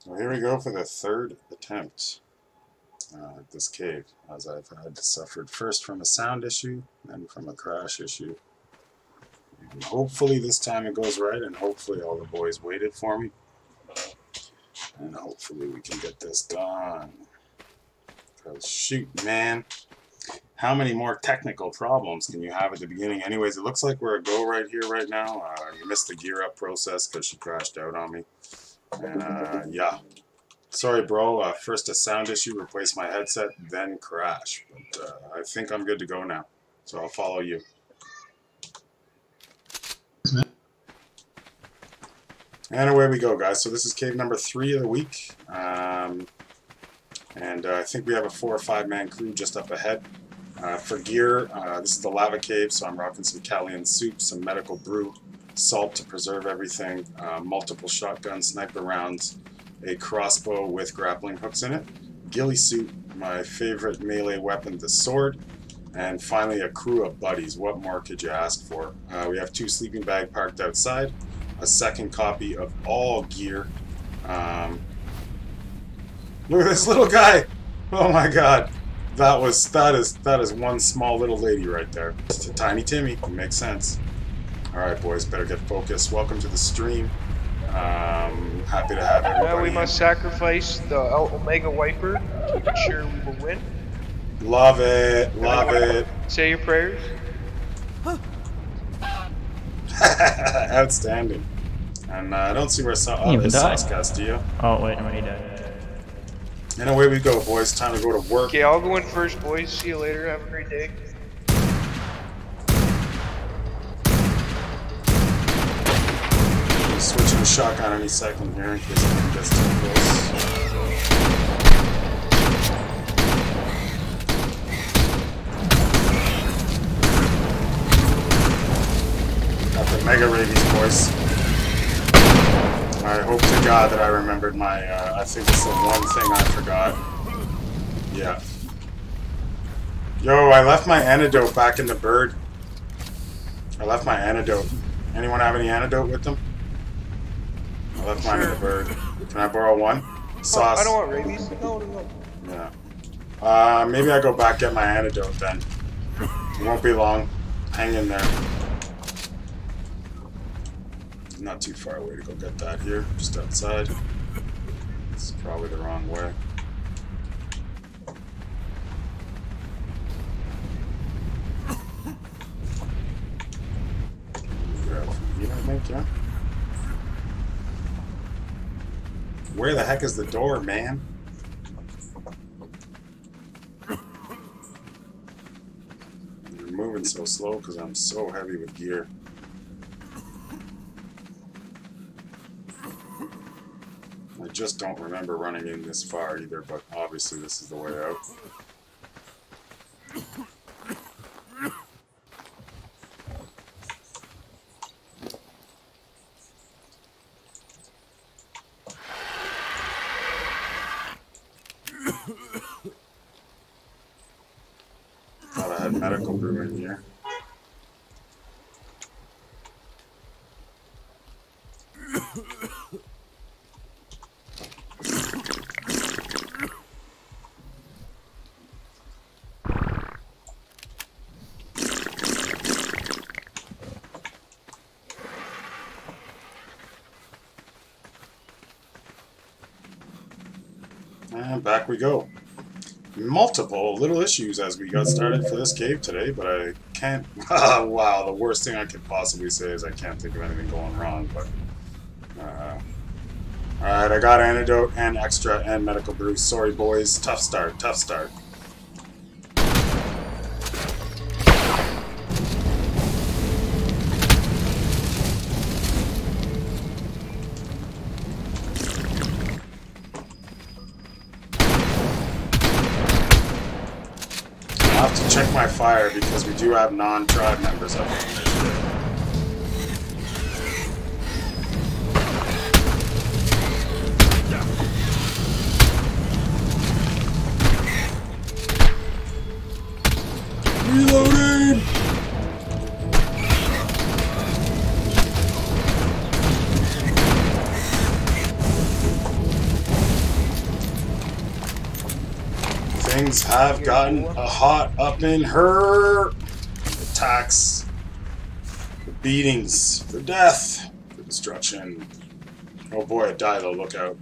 Well, here we go for the third attempt at this cave, as I've had suffered first from a sound issue, then from a crash issue. And hopefully this time it goes right, and hopefully all the boys waited for me. And hopefully we can get this done. Because shoot, man, how many more technical problems can you have at the beginning? Anyways, it looks like we're a go right here, right now. You missed the gear up process because she crashed out on me. And yeah. Sorry, bro. First a sound issue, replace my headset, then crash. But I think I'm good to go now. So I'll follow you. And away we go, guys. So this is cave number 3 of the week. And I think we have a 4 or 5 man crew just up ahead. For gear, this is the lava cave, so I'm rocking some Calian soup, some medical brew, salt to preserve everything, multiple shotgun sniper rounds, a crossbow with grappling hooks in it, ghillie suit, my favorite melee weapon, the sword, and finally a crew of buddies. What more could you ask for? We have 2 sleeping bags parked outside, a second copy of all gear. Look at this little guy! Oh my god. That is one small little lady right there. It's a tiny Timmy. It makes sense. Alright boys, better get focused. Welcome to the stream. Happy to have everybody. Now we must sacrifice the Omega Wiper to ensure we will win. Love it, love it. Say your prayers. Outstanding. And I don't see where there's Sauce Castillo. Oh wait, no, he died. And away we go, boys. Time to go to work. Okay, I'll go in first, boys. See you later. Have a great day. Switching to shotgun any second here in case anyone gets too close. Got the mega rabies, boys. I hope to God that I remembered my, I think it's the one thing I forgot. Yeah. Yo, I left my antidote back in the bird. I left my antidote. Anyone have any antidote with them? I left mine in the bird. Can I borrow one? Sauce. I don't want rabies. No. Yeah. Maybe I go back get my antidote then. It won't be long. Hang in there. Not too far away to go get that here. Just outside. This is probably the wrong way. I think, yeah. Where the heck is the door, man? You're moving so slow because I'm so heavy with gear. I just don't remember running in this far either, but obviously this is the way out. Thought I had medical brew in here. And back we go. Multiple little issues as we got started for this cave today, but I can't... wow, the worst thing I could possibly say is I can't think of anything going wrong, but... Alright, I got antidote and extra and medical brew. Sorry boys, tough start, tough start. I'll have to check my fire because we do have non-tribe members up here. Reloading! Things have gotten hot up in her. Attacks, for beatings, for death, for destruction. Oh boy, it died though, look out.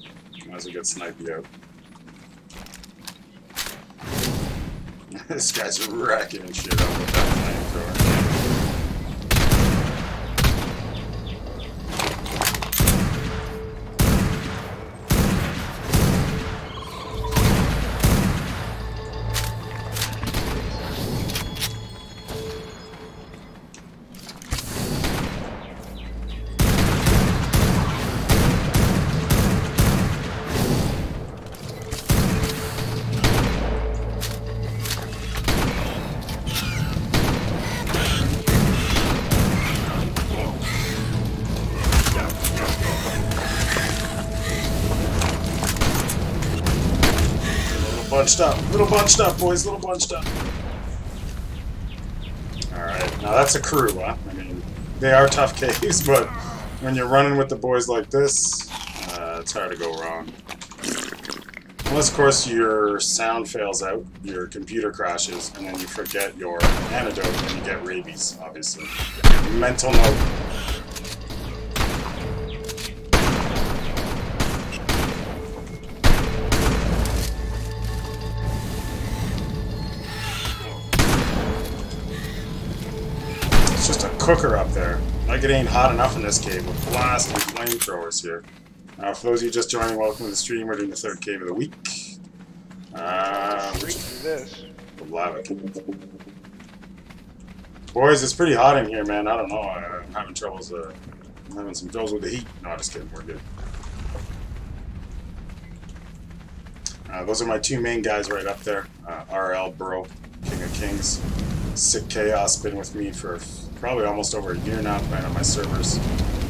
Might as well get sniped out. This guy's wrecking shit up with that flamethrower. Little bunched up, boys, little bunched up. Alright, now that's a crew, huh? I mean, they are tough caves, but when you're running with the boys like this, it's hard to go wrong. Unless, of course, your sound fails out, your computer crashes, and then you forget your antidote and you get rabies, obviously. Mental note. Cooker up there. Like it ain't hot enough in this cave with blasting flamethrowers here. For those of you just joining, welcome to the stream. We're doing the third cave of the week. The lava cave. Boys, it's pretty hot in here, man. I don't know. I'm having troubles. I'm having some troubles with the heat. No, just kidding. We're good. Those are my two main guys right up there. RL Bro, King of Kings. Sick Chaos, been with me for probably almost over a year now, playing on my servers.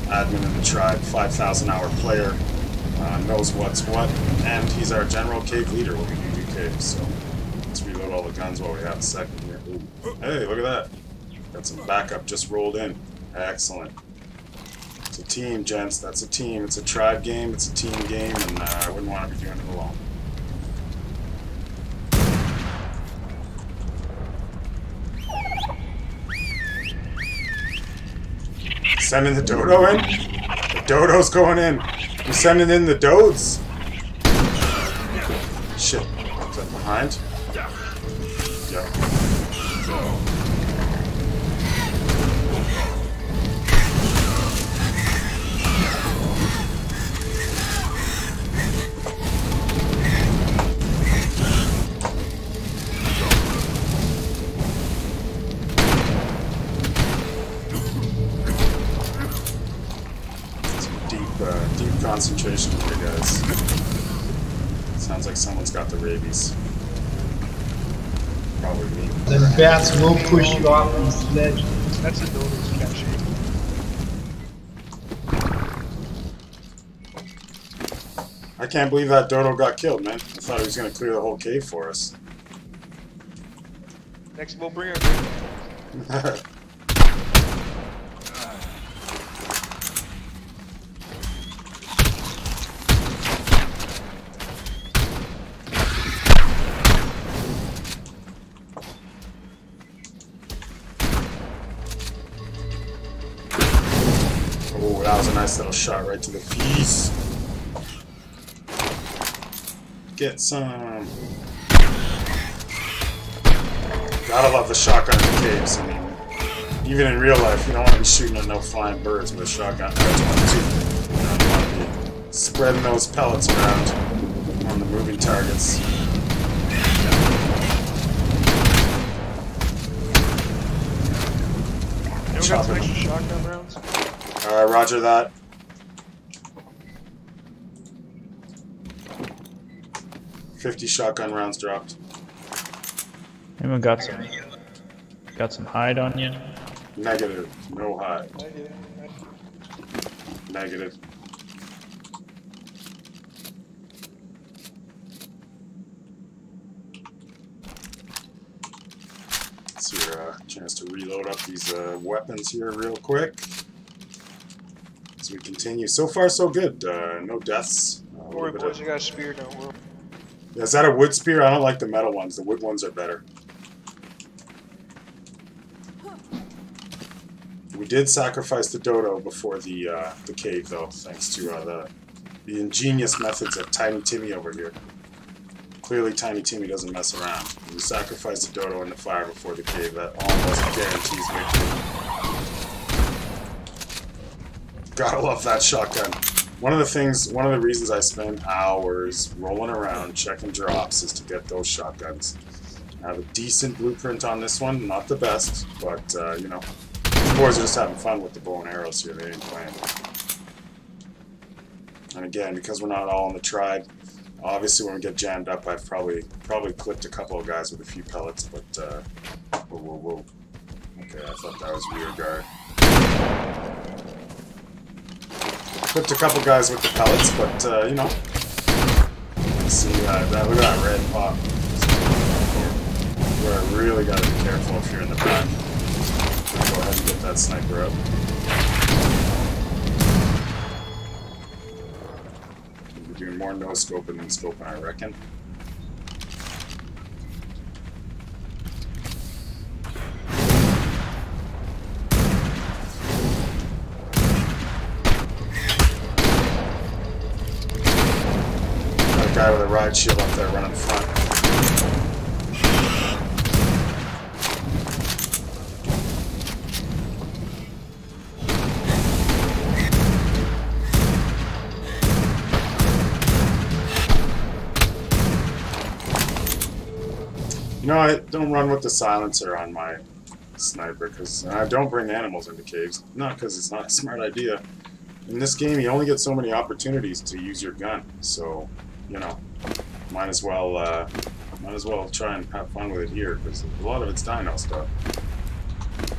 Admin in the tribe, 5,000 hour player, knows what's what, and he's our general cave leader when we do caves. So let's reload all the guns while we have a second here. Ooh. Hey, look at that. Got some backup just rolled in. Excellent. It's a team, gents. That's a team. It's a tribe game. It's a team game, and I wouldn't want to be doing it alone. Sending the dodo in? The dodo's going in. We're sending in the dodes. Shit. Is that behind? Yeah. Deep concentration here, guys. Sounds like someone's got the rabies. Probably me. The bats will push you off the sledge. That's a dodo's catch. I can't believe that dodo got killed, man. I thought he was going to clear the whole cave for us. Next, we'll bring her. Oh, that was a nice little shot right to the face. Get some. Gotta love the shotgun in the caves. I mean, even in real life, you don't want to be shooting at no flying birds with a shotgun. You don't want to be spreading those pellets around on the moving targets. Anyone got some extra shotgun rounds? Roger that. $50 shotgun rounds dropped. Anyone got some hide on you? Negative. No hide. Negative. It's your chance to reload up these weapons here real quick. As we continue. So far, so good. No deaths. Don't worry, boys. I got a spear now. Is that a wood spear? I don't like the metal ones. The wood ones are better. We did sacrifice the dodo before the cave, though, thanks to the ingenious methods of Tiny Timmy over here. Clearly, Tiny Timmy doesn't mess around. When you sacrifice the dodo in the fire before the cave, that almost guarantees victory. Gotta love that shotgun. One of the reasons I spend hours rolling around checking drops is to get those shotguns. I have a decent blueprint on this one, not the best, but you know, these boys are just having fun with the bow and arrows here. They ain't playing. And again, because we're not all in the tribe, obviously when we get jammed up, I've probably clipped a couple of guys with a few pellets, but whoa. Okay, I thought that was rear guard. Clipped a couple guys with the pellets, but you know, see that, look at that red pop. Where I really got to be careful if you're in the back. Go ahead and get that sniper up. We're doing more no scoping than scoping, I reckon. Guy with a ride shield up there running front. You know, I don't run with the silencer on my sniper because I don't bring animals into caves. Not because it's not a smart idea. In this game, you only get so many opportunities to use your gun, so you know, might as well try and have fun with it here because a lot of it's dino stuff.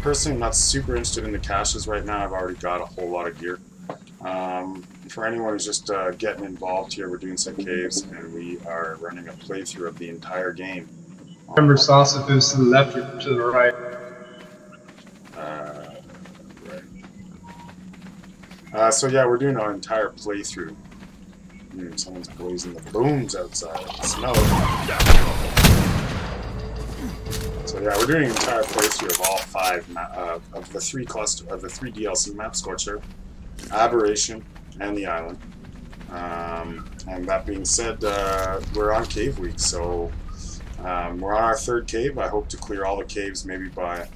Personally, I'm not super interested in the caches right now. I've already got a whole lot of gear. For anyone who's just getting involved here, we're doing some caves and we are running a playthrough of the entire game. Remember, sauce if it was to the left or to the right. Right. So yeah, we're doing our entire playthrough. Someone's blazing the booms outside. I can smell it. So yeah, we're doing an entire playthrough of all 5 of the 3 DLC maps: Scorcher, Aberration, and the Island. And that being said, we're on cave week, so we're on our 3rd cave. I hope to clear all the caves maybe by.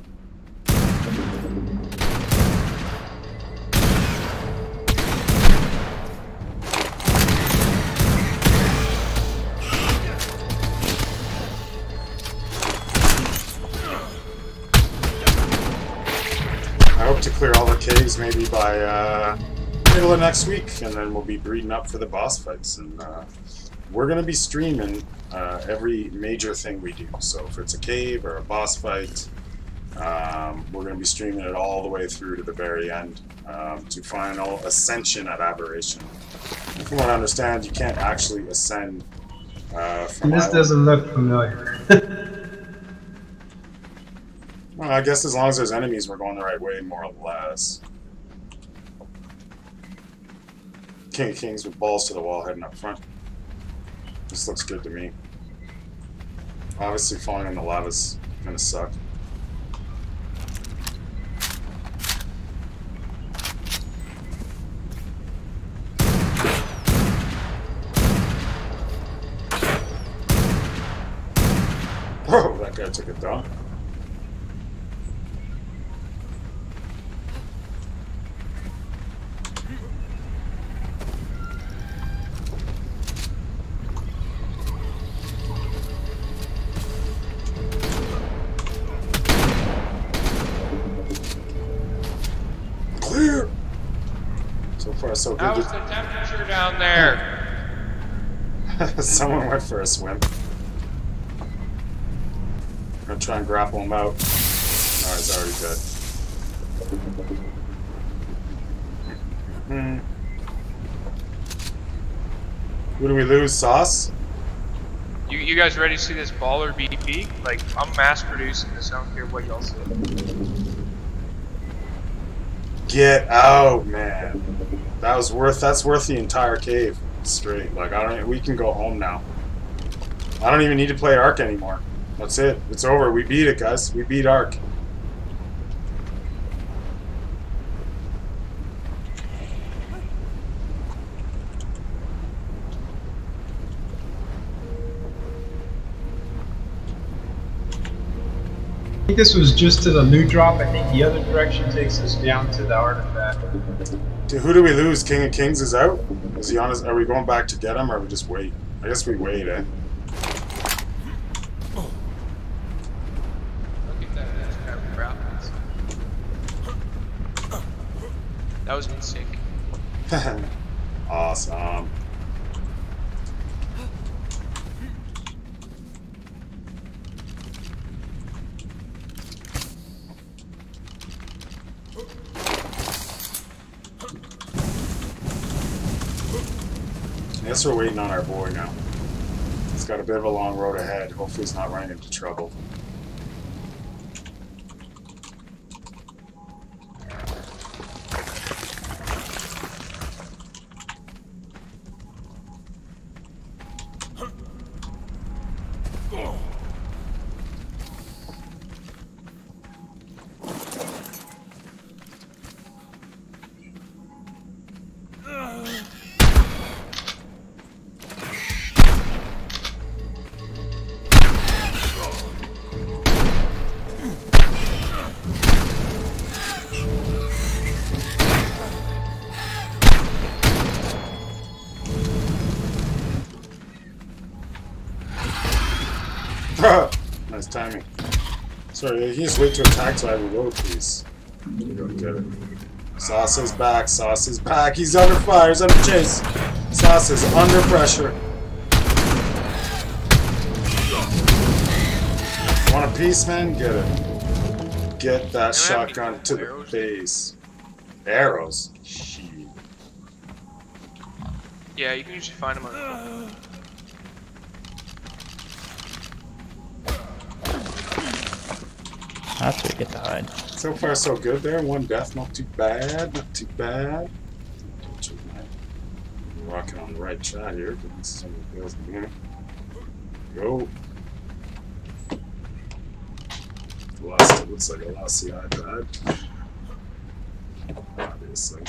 Clear all the caves maybe by middle of next week, and then we'll be breeding up for the boss fights. And we're going to be streaming every major thing we do. So if it's a cave or a boss fight, we're going to be streaming it all the way through to the very end to final ascension at Aberration. From what I understand, you can't actually ascend from This doesn't look familiar. Well, I guess as long as there's enemies, we're going the right way, more or less. King of Kings with balls to the wall heading up front. This looks good to me. Obviously, falling in the lava's gonna suck. Whoa, that guy took a dump. So good. How's the temperature down there? Someone went for a swim. I'm gonna try and grapple him out. Oh, he's already dead. Who do we lose, Sauce? You guys ready to see this baller BP? Like, I'm mass producing this, I don't care what y'all say. Get out, man. That's worth the entire cave straight. Like, we can go home now. I don't even need to play Ark anymore. That's it. It's over. We beat it, guys. We beat Ark. I think this was just to the loot drop. I think the other direction takes us down to the artifact. Who do we lose? King of Kings is out? Is he on his... Are we going back to get him, or we just wait? I guess we wait, eh? That was in sync. Awesome. I guess we're waiting on our boy now. He's got a bit of a long road ahead. Hopefully he's not running into trouble. Nice timing. Sorry, he just wait to attack so I reload, please. You go get it. Sauce is back. Sauce is back. He's under fire. He's under chase. Sauce is under pressure. Want a piece, man? Get it. Get that shotgun to the face. Arrows? Shit. Yeah, you can usually find them on. That's where you get to hide. So far, so good there. One death, not too bad. Not too bad. Rocking on the right shot here. Go. Lost, it looks like I lost the iPad. Obviously.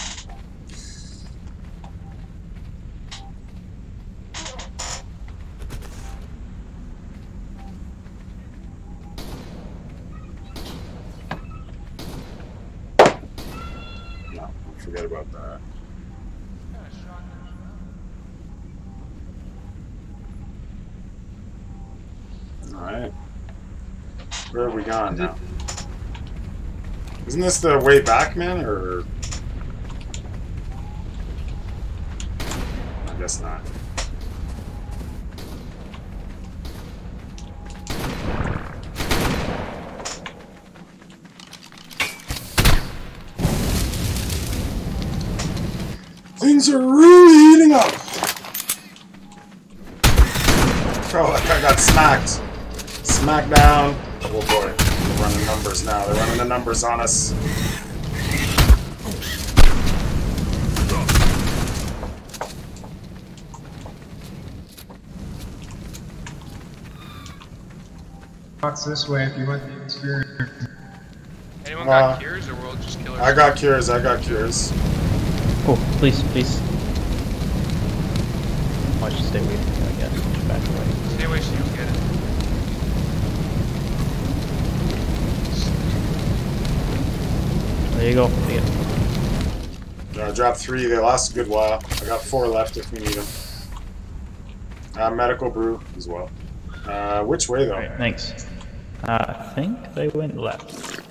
No, forget about that. Alright. Where have we gone now? Isn't this the way back, man, or...? I guess not. Things are really heating up! Oh, that guy got smacked. Smack down. Oh boy, they're running numbers now. They're running the numbers on us. Box this way if you want the experience. Anyone got cures, or we'll just kill her? I got cures, I got cures. Oh, please, please. I should stay away from you, I guess. Back away. Stay away so you don't get it. There you go. I dropped 3, they last a good while. I got 4 left if we need them. Medical brew as well. Which way though? Alright, thanks. I think they went left.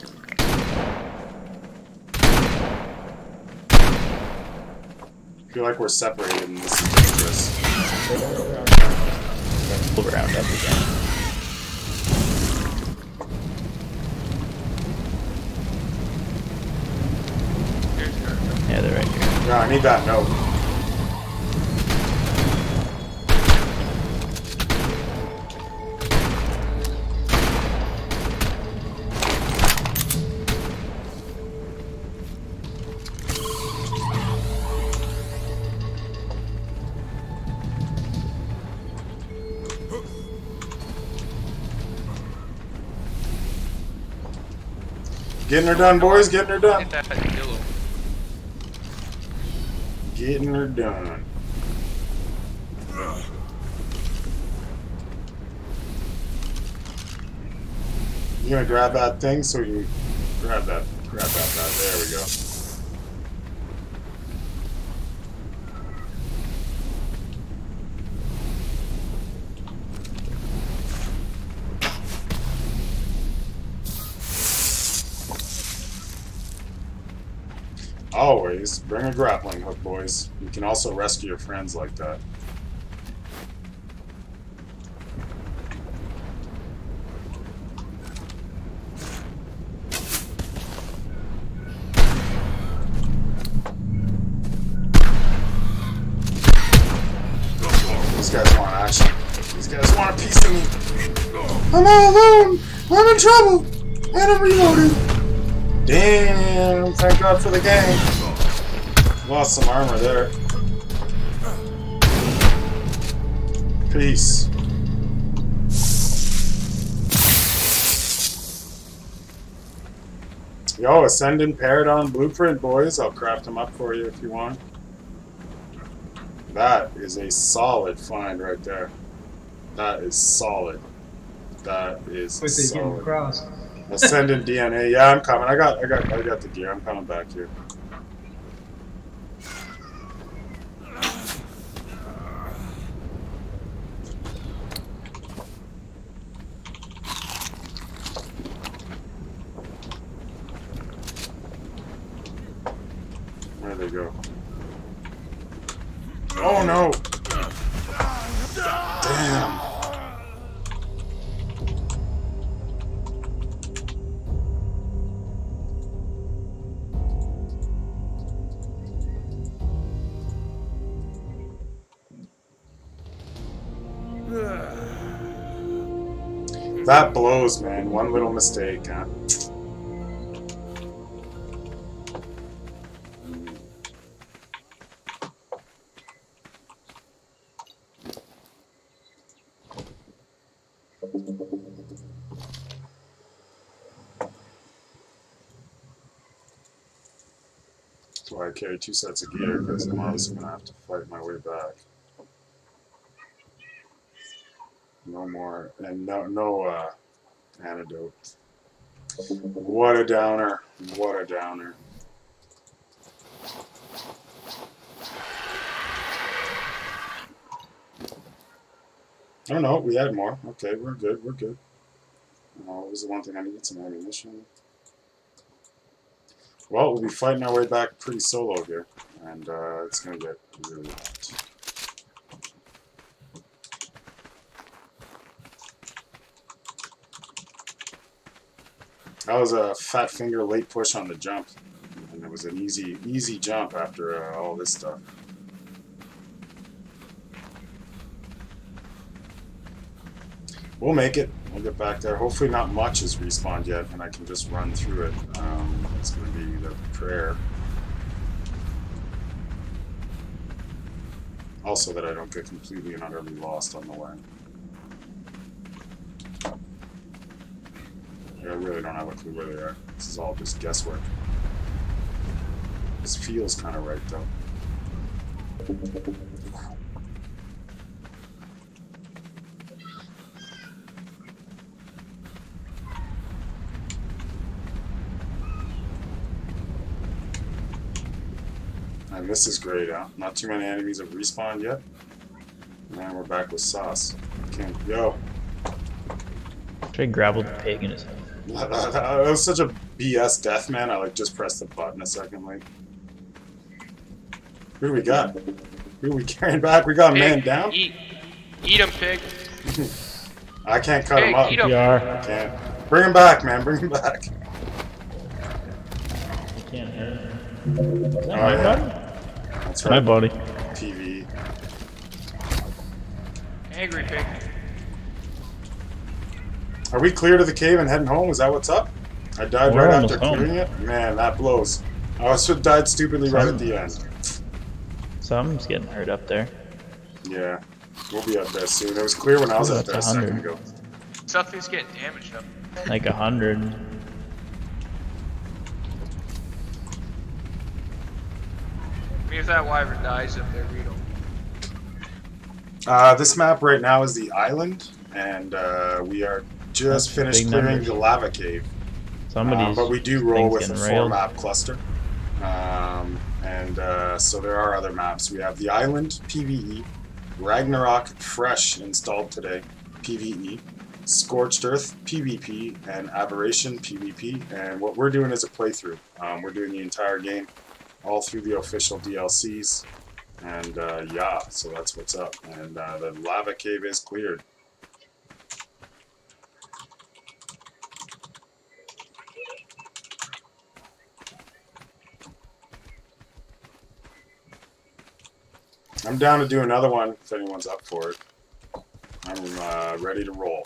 I feel like we're separated and this is dangerous. We'll round up again. Yeah, they're right here. Yeah, I need that note. Getting her done, boys. Getting her done. Get that yellow. Getting her done. You gonna grab that thing so you grab that. There we go. Always bring a grappling hook, boys. You can also rescue your friends like that. These guys want action. These guys want a piece of me. I'm all alone. I'm in trouble. And I'm reloading. Damn, thank God for the game. Lost some armor there. Peace. Yo, Ascendant Paragon Blueprint, boys. I'll craft them up for you if you want. That is a solid find right there. That is solid. That is solid. Across. Ascendant DNA. Yeah, I'm coming. I got the gear. I'm coming back here. Where'd they go? Oh no! Damn. That blows, man. One little mistake, huh? That's why I carry 2 sets of gear, because I'm obviously going to have to fight my way back. No more, and no antidote. What a downer. What a downer. Oh no, we had more. Okay, we're good, we're good. What was the one thing I needed? Some ammunition. Well, we'll be fighting our way back pretty solo here, and it's going to get really hot. That was a fat finger late push on the jump, and it was an easy jump after all this stuff. We'll make it. We'll get back there. Hopefully not much is respawned yet, and I can just run through it. It's going to be the prayer. Also that I don't get completely and utterly lost on the way. I really don't have a clue where they are. This is all just guesswork. This feels kind of right, though. And this is great, huh? Not too many enemies have respawned yet. And we're back with sauce. Okay, yo. Should I grapple the pig in his head? That was such a BS death, man. I like just pressed the button a second, like. Who do we got? Who are we carrying back? We got a man down? Eat him, pig. I can't cut him up. Eat him. I can't. Bring him back, man. Bring him back. You can't hurt him. Oh, yeah. That's right. My buddy. PV. Angry pig. Are we clear to the cave and heading home? Is that what's up? I died We're right almost after home. clearing it? Man, that blows. I also died stupidly right at the end. Something's getting hurt up there. Yeah. We'll be up there soon. It was clear when I was up there a That's second 100. ago. Something's getting damaged up. Like 100. mean, if that wyvern dies up there, we don't. This map right now is the island, and we are just finished clearing the lava cave. But we do roll with a 4-map cluster. So there are other maps. We have the island, PvE, Ragnarok Fresh installed today, PvE, Scorched Earth, PvP, and Aberration, PvP. And what we're doing is a playthrough. We're doing the entire game, all through the official DLCs. And yeah, so that's what's up. And the lava cave is cleared. I'm down to do another one if anyone's up for it. I'm ready to roll.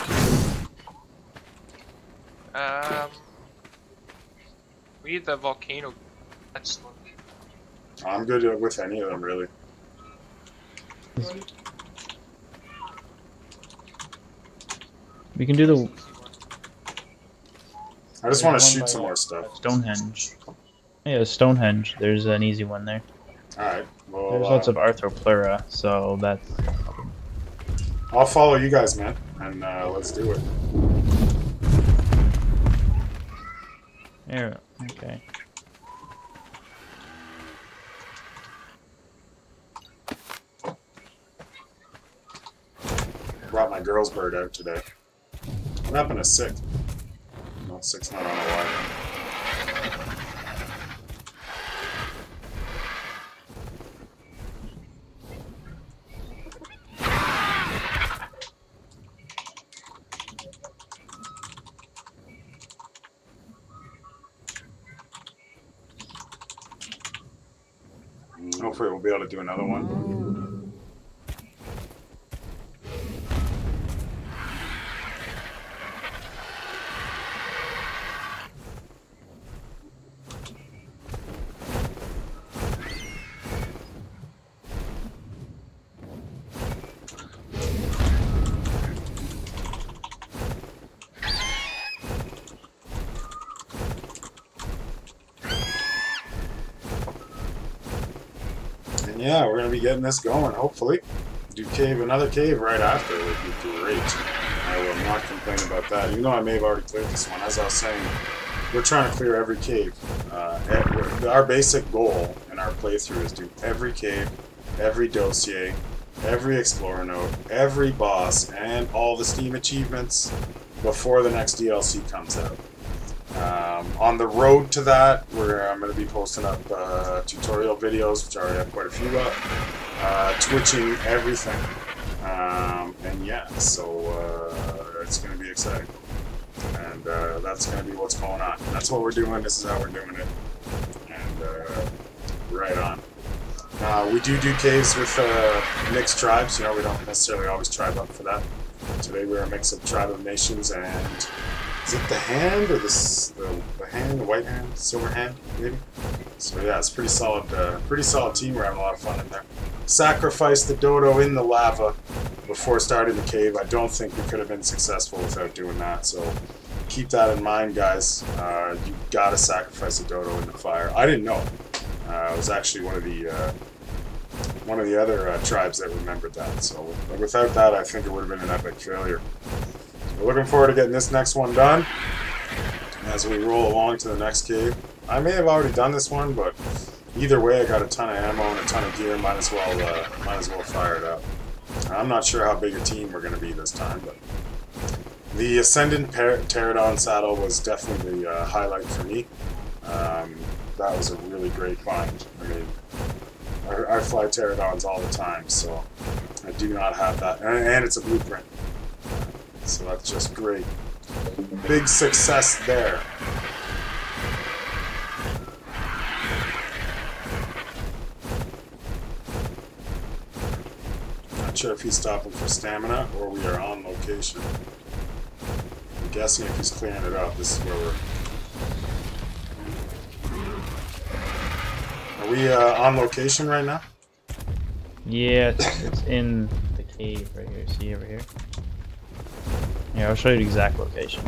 We need the volcano. That's one. I'm good with any of them, really. We can do the. I just want to shoot some more stuff. Stonehenge. Yeah, Stonehenge. There's an easy one there. Alright. Well, there's lots of Arthropleura, so that's. I'll follow you guys, man, and let's do it. There. Okay. Brought my girl's bird out today. What happened to Sick? No, Sick's not on the line. Hopefully we'll be able to do another one. Yeah, we're gonna be getting this going, hopefully. Do another cave right after would be great. I will not complain about that, even though I may have already cleared this one. As I was saying, we're trying to clear every cave. Our basic goal in our playthrough is do every cave, every dossier, every explorer node, every boss, and all the Steam achievements before the next DLC comes out. On the road to that, I'm going to be posting up tutorial videos, which I already have quite a few up, twitching everything, and yeah, so it's going to be exciting, and that's going to be what's going on. That's what we're doing, this is how we're doing it, and right on. We do caves with mixed tribes, you know, we don't necessarily always tribe up for that. Today we're a mix of tribe of nations and... Is it the hand or the hand, the white hand, silver hand, maybe? So yeah, it's pretty solid team. We're having a lot of fun in there. Sacrifice the dodo in the lava before starting the cave. I don't think we could have been successful without doing that. So keep that in mind, guys. You gotta sacrifice a dodo in the fire. I didn't know. It was actually one of the other tribes that remembered that. So without that, I think it would have been an epic failure. We're looking forward to getting this next one done as we roll along to the next cave. I may have already done this one, but either way, I got a ton of ammo and a ton of gear. Might as well fire it up. I'm not sure how big a team we're going to be this time, but the Ascendant Pterodon saddle was definitely the highlight for me. That was a really great find. I mean, I fly Pterodons all the time, so I do not have that, and it's a blueprint. So that's just great. Big success there. Not sure if he's stopping for stamina or we are on location. I'm guessing if he's clearing it up, this is where we're... Are we on location right now? Yeah, it's in the cave right here. See over here? Yeah, I'll show you the exact location.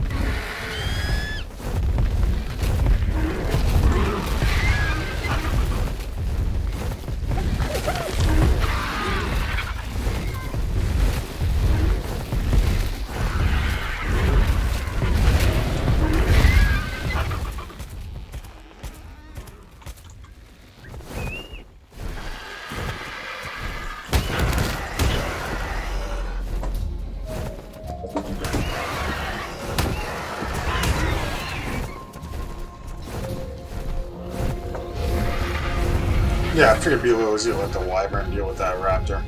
Yeah, I figured it'd be a little easier to let the wyvern deal with that raptor.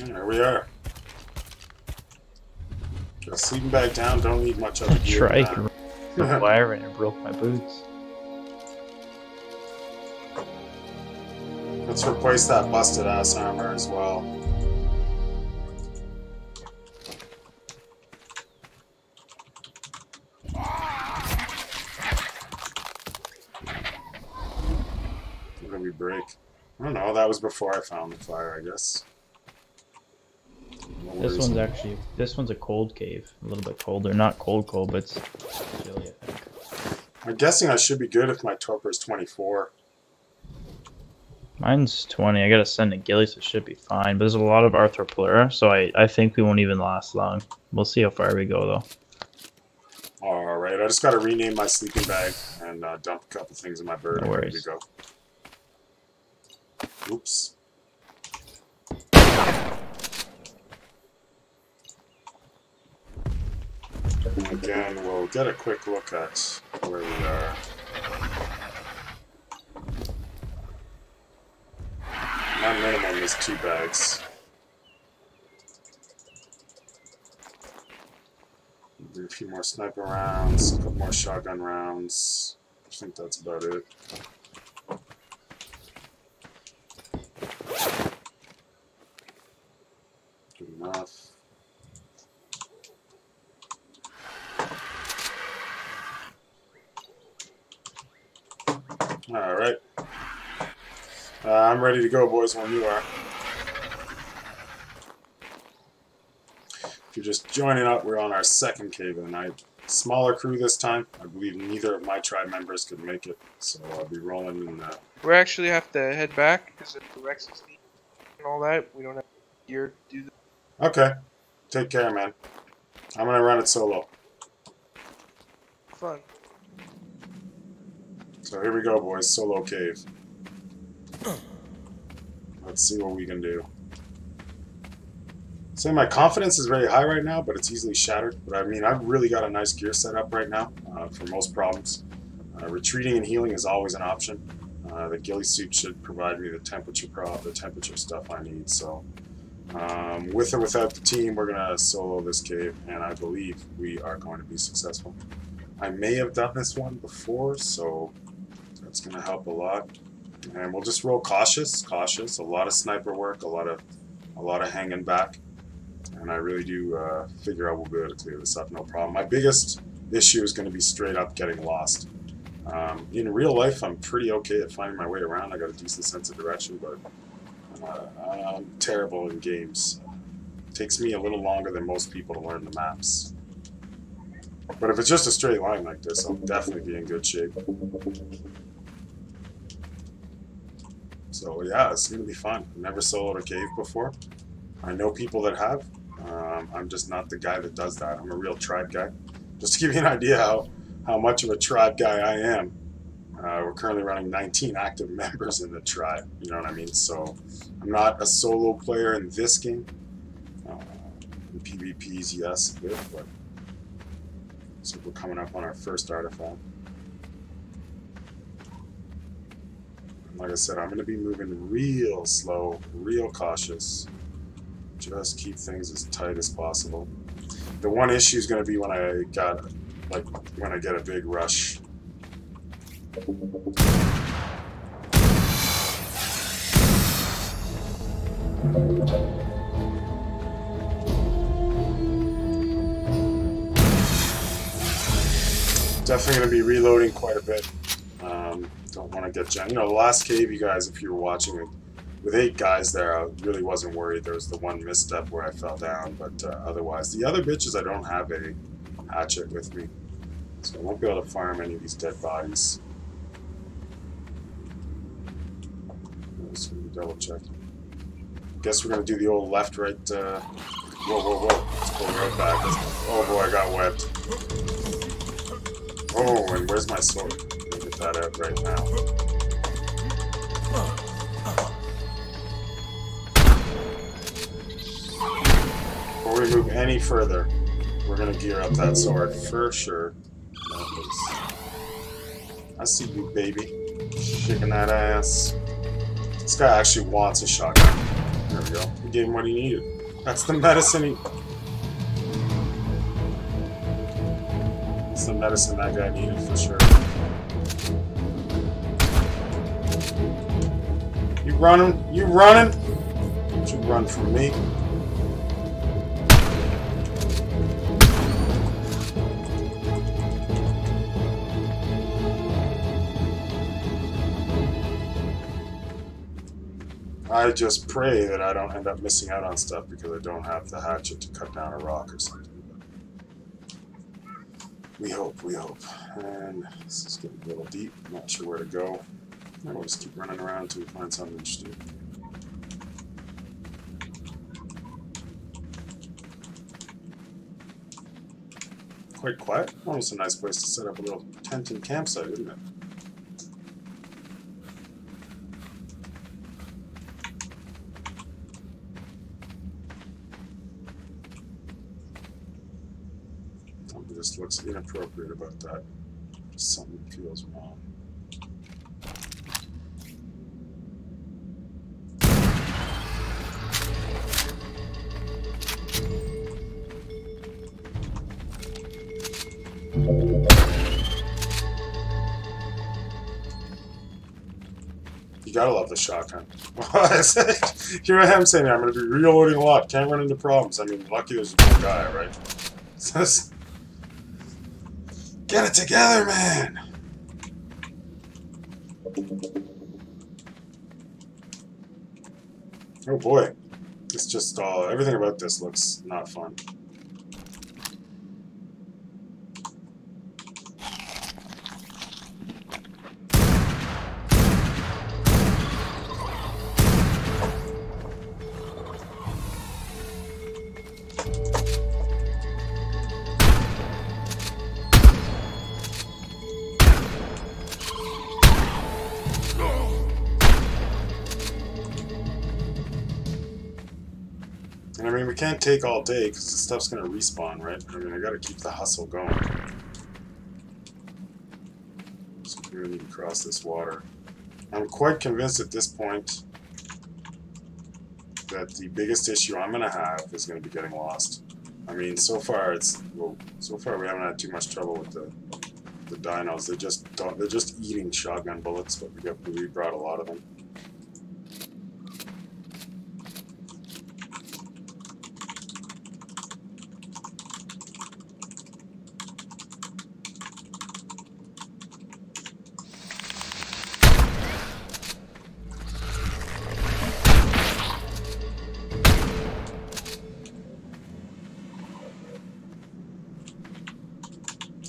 And there we are. Got a sleeping bag down, don't need much other gear. Trike the wyvern and broke my boots. Let's replace that busted ass armor as well. What did we break? I don't know, that was before I found the fire, I guess. No This worries. this one's a cold cave. A little bit colder. Not cold, but it's chilly, I think. I'm guessing I should be good if my torpor is 24. Mine's 20. I gotta send to Gilly, so it should be fine. But there's a lot of Arthropleura, so I think we won't even last long. We'll see how far we go, though. Alright, I just gotta rename my sleeping bag and dump a couple things in my bird. No and ready worries. to go. Oops. Again, we'll get a quick look at where we are. My minimum is 2 bags. Do a few more sniper rounds, a couple more shotgun rounds. I think that's about it. Good enough. Alright. I'm ready to go, boys, when you are. If you're just joining up, we're on our second cave of the night. Smaller crew this time. I believe neither of my tribe members could make it, so I'll be rolling in that. We actually have to head back because of the Rex and all that. We don't have gear to do that. Okay. Take care, man. I'm gonna run it solo. Fun. So here we go, boys. Solo cave. Let's see what we can do. So my confidence is very high right now, but it's easily shattered. But I mean, I've really got a nice gear set up right now for most problems. Retreating and healing is always an option. The ghillie suit should provide me the temperature stuff I need. So with or without the team, we're gonna solo this cave, and I believe we are going to be successful. I may have done this one before, so that's gonna help a lot. And we'll just roll cautious. A lot of sniper work, a lot of hanging back. And I really do figure I will be able to clear this up, no problem. My biggest issue is going to be straight up getting lost. In real life, I'm pretty okay at finding my way around. I got a decent sense of direction, but I'm terrible in games. It takes me a little longer than most people to learn the maps. But if it's just a straight line like this, I'll definitely be in good shape. So yeah, it's going to be fun. I've never soloed a cave before. I know people that have. I'm just not the guy that does that. I'm a real tribe guy. Just to give you an idea how much of a tribe guy I am, we're currently running 19 active members in the tribe. You know what I mean? So I'm not a solo player in this game. In PvPs, yes, a bit, but so we're coming up on our first artifact. Like I said, I'm going to be moving real slow, real cautious. Just keep things as tight as possible. The one issue is going to be when I get a big rush. Definitely going to be reloading quite a bit. Don't want to get jammed. You know, the last cave, you guys, if you were watching it, with 8 guys there, I really wasn't worried. There was the one misstep where I fell down, but otherwise, the other bitches, I don't have a hatchet with me, so I won't be able to farm any of these dead bodies. Just gonna double check. Guess we're gonna do the old left-right. Whoa, whoa, whoa! Let's pull right back. Oh boy, I got webbed. Oh, and where's my sword? Let me get that out right now. Before we move any further, we're gonna gear up that sword for sure. I see you, baby. Shaking that ass. This guy actually wants a shotgun. There we go. We gave him what he needed. That's the medicine he... That's the medicine that guy needed for sure. You running? You running? Don't you run from me. I just pray that I don't end up missing out on stuff because I don't have the hatchet to cut down a rock or something. We hope, we hope. And this is getting a little deep. I'm not sure where to go. We'll just keep running around until we find something interesting. Quite quiet. Almost a nice place to set up a little tent and campsite, isn't it? Something just looks inappropriate about that. Just something feels wrong. You gotta love the shotgun. Here I am saying I'm gonna be reloading a lot. Can't run into problems. I mean, lucky there's one guy, right? Get it together, man! Oh boy. It's just everything about this looks not fun. And I mean, we can't take all day because the stuff's going to respawn, right? I mean, I got to keep the hustle going. So we really need to cross this water. I'm quite convinced at this point that the biggest issue I'm going to have is going to be getting lost. I mean, so far we haven't had too much trouble with the dinos. They're just eating shotgun bullets, but we brought a lot of them.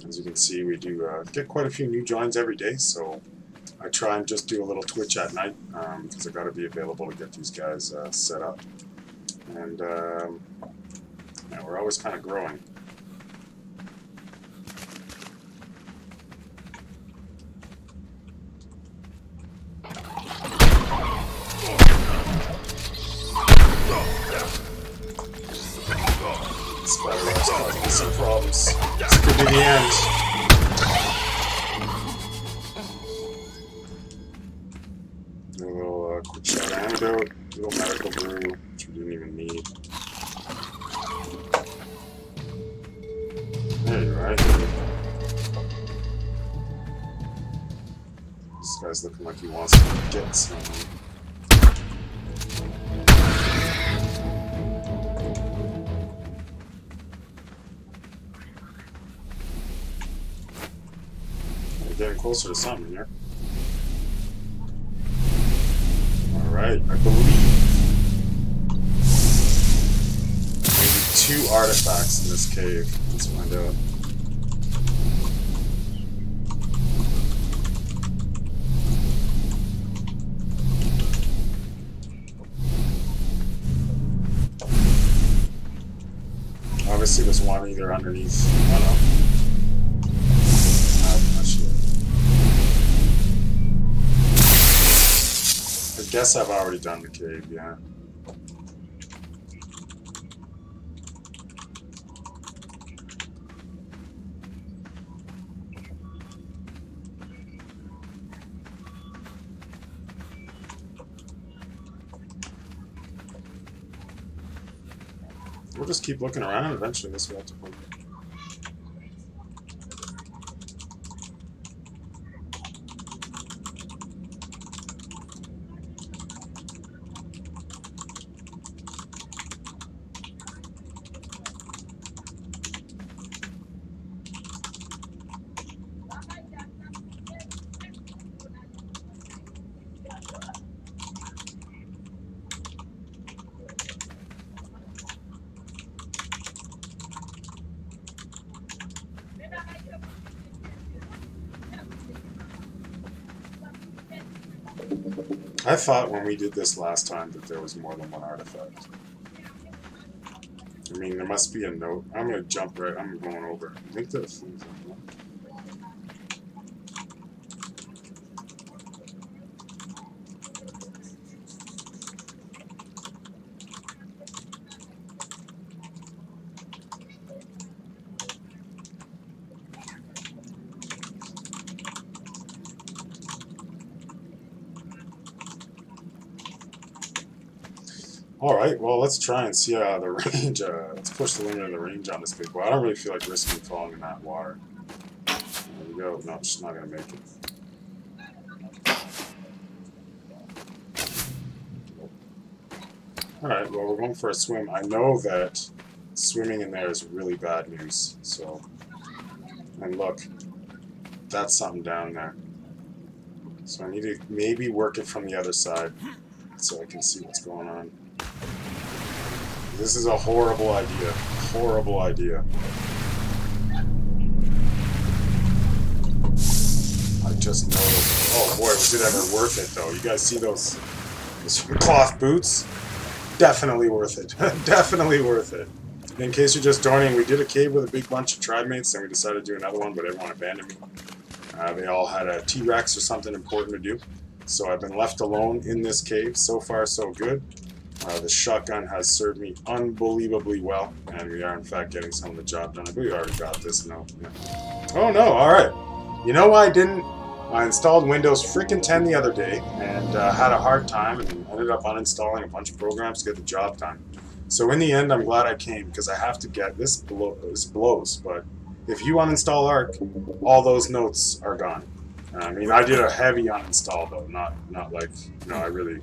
As you can see, we do get quite a few new joins every day, so I try and just do a little Twitch at night because I got to be available to get these guys set up. And yeah, we're always kind of growing. Spider Rock's causing me some problems. This could be the end. A little quick shot antidote, a little medical brew, which we didn't even need. There you are. This guy's looking like he wants to get some. Getting closer to something here. Alright, I believe maybe 2 artifacts in this cave. Let's find out. Obviously there's one either underneath. I don't know. I guess I've already done the cave, yeah. We'll just keep looking around. Eventually this will have to work. I thought when we did this last time that there was more than one artifact. I mean, there must be a note. I'm gonna jump right. I'm going over. I think there's things like that. Alright, well, let's try and see the range. Let's push the limit of the range on this big boy. I don't really feel like risking falling in that water. There we go. No, she's not going to make it. Alright, well, we're going for a swim. I know that swimming in there is really bad news. So, and look, that's something down there. So I need to maybe work it from the other side so I can see what's going on. This is a horrible idea. Horrible idea. I just know. Oh boy, was it ever worth it though. You guys see those cloth boots? Definitely worth it. Definitely worth it. In case you're just joining, we did a cave with a big bunch of tribe mates, then we decided to do another one, but everyone abandoned me. They all had a T-Rex or something important to do. So I've been left alone in this cave. So far, so good. The shotgun has served me unbelievably well, and we are in fact getting some of the job done. I believe I already got this now. Yeah. Oh no, alright. You know why I didn't? I installed Windows freaking 10 the other day, and had a hard time, and ended up uninstalling a bunch of programs to get the job done. So in the end, I'm glad I came, because I have to get this blows, but if you uninstall Arc, all those notes are gone. I mean, I did a heavy uninstall though, not like, you know, I really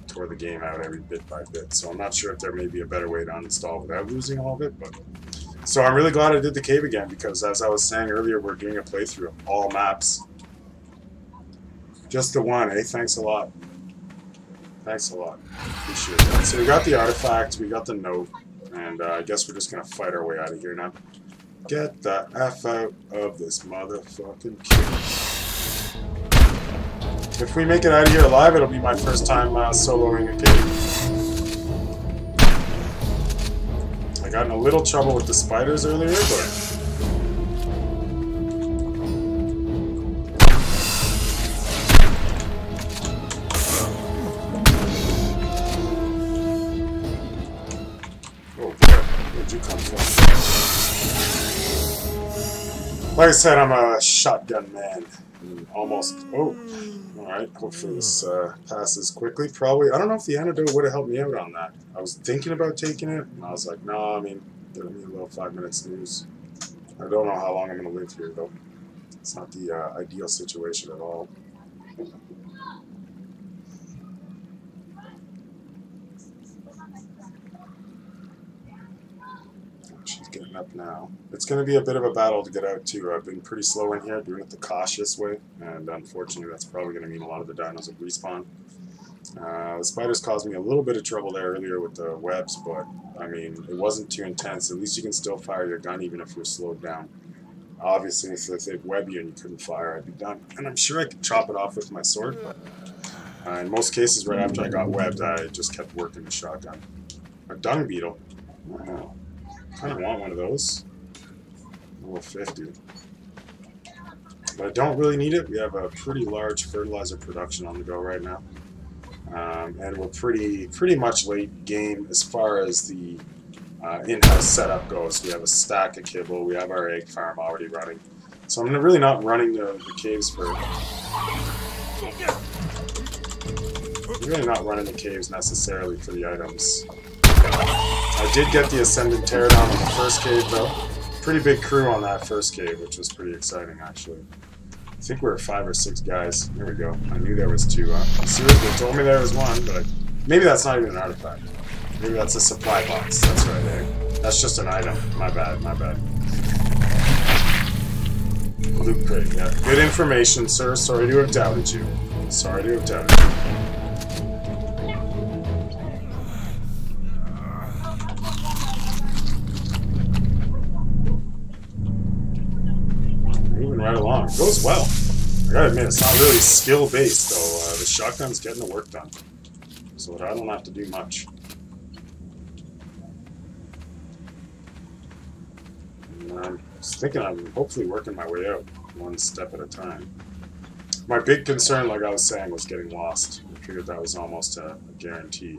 tore the game out every bit by bit. So I'm not sure if there may be a better way to uninstall without losing all of it, but so I'm really glad I did the cave again, because as I was saying earlier, we're doing a playthrough of all maps. Just the one, eh? Thanks a lot. Thanks a lot. Appreciate that. So we got the artifact, we got the note, and I guess we're just gonna fight our way out of here now. Get the F out of this motherfucking cave. If we make it out of here alive, it'll be my first time soloing a cave. I got in a little trouble with the spiders earlier, but... Oh boy, where'd you come from? Like I said, I'm a shotgun man. Almost... Oh. Alright, hopefully this passes quickly. Probably, I don't know if the antidote would have helped me out on that. I was thinking about taking it, and I was like, no, I mean, give me a little 5-minute snooze. I don't know how long I'm going to live here, though. It's not the ideal situation at all. She's getting up now. It's going to be a bit of a battle to get out, too. I've been pretty slow in here, doing it the cautious way, and unfortunately that's probably going to mean a lot of the dinos will respawn. The spiders caused me a little bit of trouble there earlier with the webs, but, I mean, it wasn't too intense. At least you can still fire your gun even if you're slowed down. Obviously, if they'd web you and you couldn't fire, I'd be done. And I'm sure I could chop it off with my sword, but in most cases, right after I got webbed, I just kept working the shotgun. A dung beetle? Wow. I kind of want one of those. Level 50. But I don't really need it. We have a pretty large fertilizer production on the go right now. And we're pretty much late game as far as the in-house setup goes. We have a stack of kibble. We have our egg farm already running. So I'm really not running the caves for... I'm really not running the caves necessarily for the items. I did get the Ascendant Teardown on the first cave, though. Pretty big crew on that first cave, which was pretty exciting, actually. I think we were 5 or 6 guys. There we go. I knew there was 2. Seriously, they told me there was 1, but maybe that's not even an artifact. Maybe that's a supply box. That's right, eh? That's just an item. My bad, my bad. Loot crate, yeah. Good information, sir. Sorry to have doubted you. Sorry to have doubted you. Moving right along. It goes well. I gotta admit, it's not really skill-based, though. The shotgun's getting the work done. So I don't have to do much. I was thinking I'm hopefully working my way out, one step at a time. My big concern, like I was saying, was getting lost. I figured that was almost a guarantee.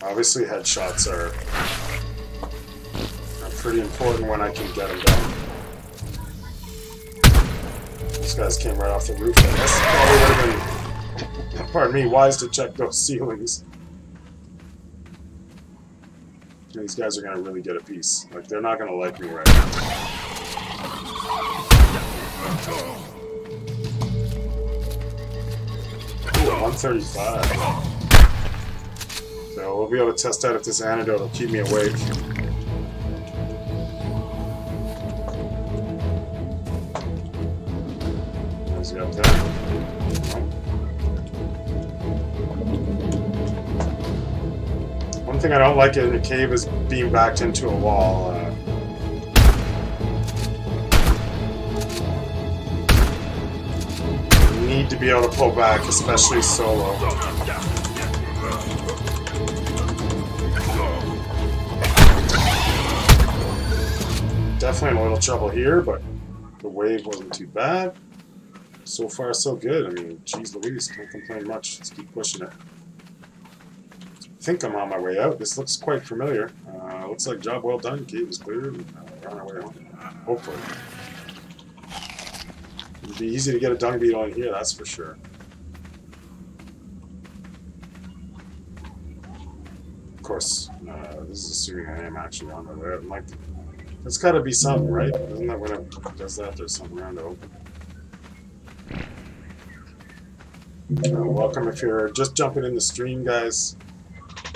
Obviously, headshots are pretty important when I can get them done. These guys came right off the roof. I guess probably would have been, pardon me, wise to check those ceilings. These guys are going to really get a piece. Like, they're not going to like me right now. Ooh, 135. So we'll be able to test out if this antidote will keep me awake. What's he up there? One thing I don't like in a cave is being backed into a wall. You need to be able to pull back, especially solo. Definitely in a little trouble here, but the wave wasn't too bad. So far, so good. I mean, geez Louise, can't complain much. Let's keep pushing it. I think I'm on my way out. This looks quite familiar. Looks like job well done. Cave is cleared. And, we're on our way home. Hopefully. It'd be easy to get a dung beetle in here, that's for sure. Of course, this is assuming I am actually on my way out. Like, that's got to be something, right? Isn't that when it does that? There's something around to open. Welcome if you're just jumping in the stream, guys.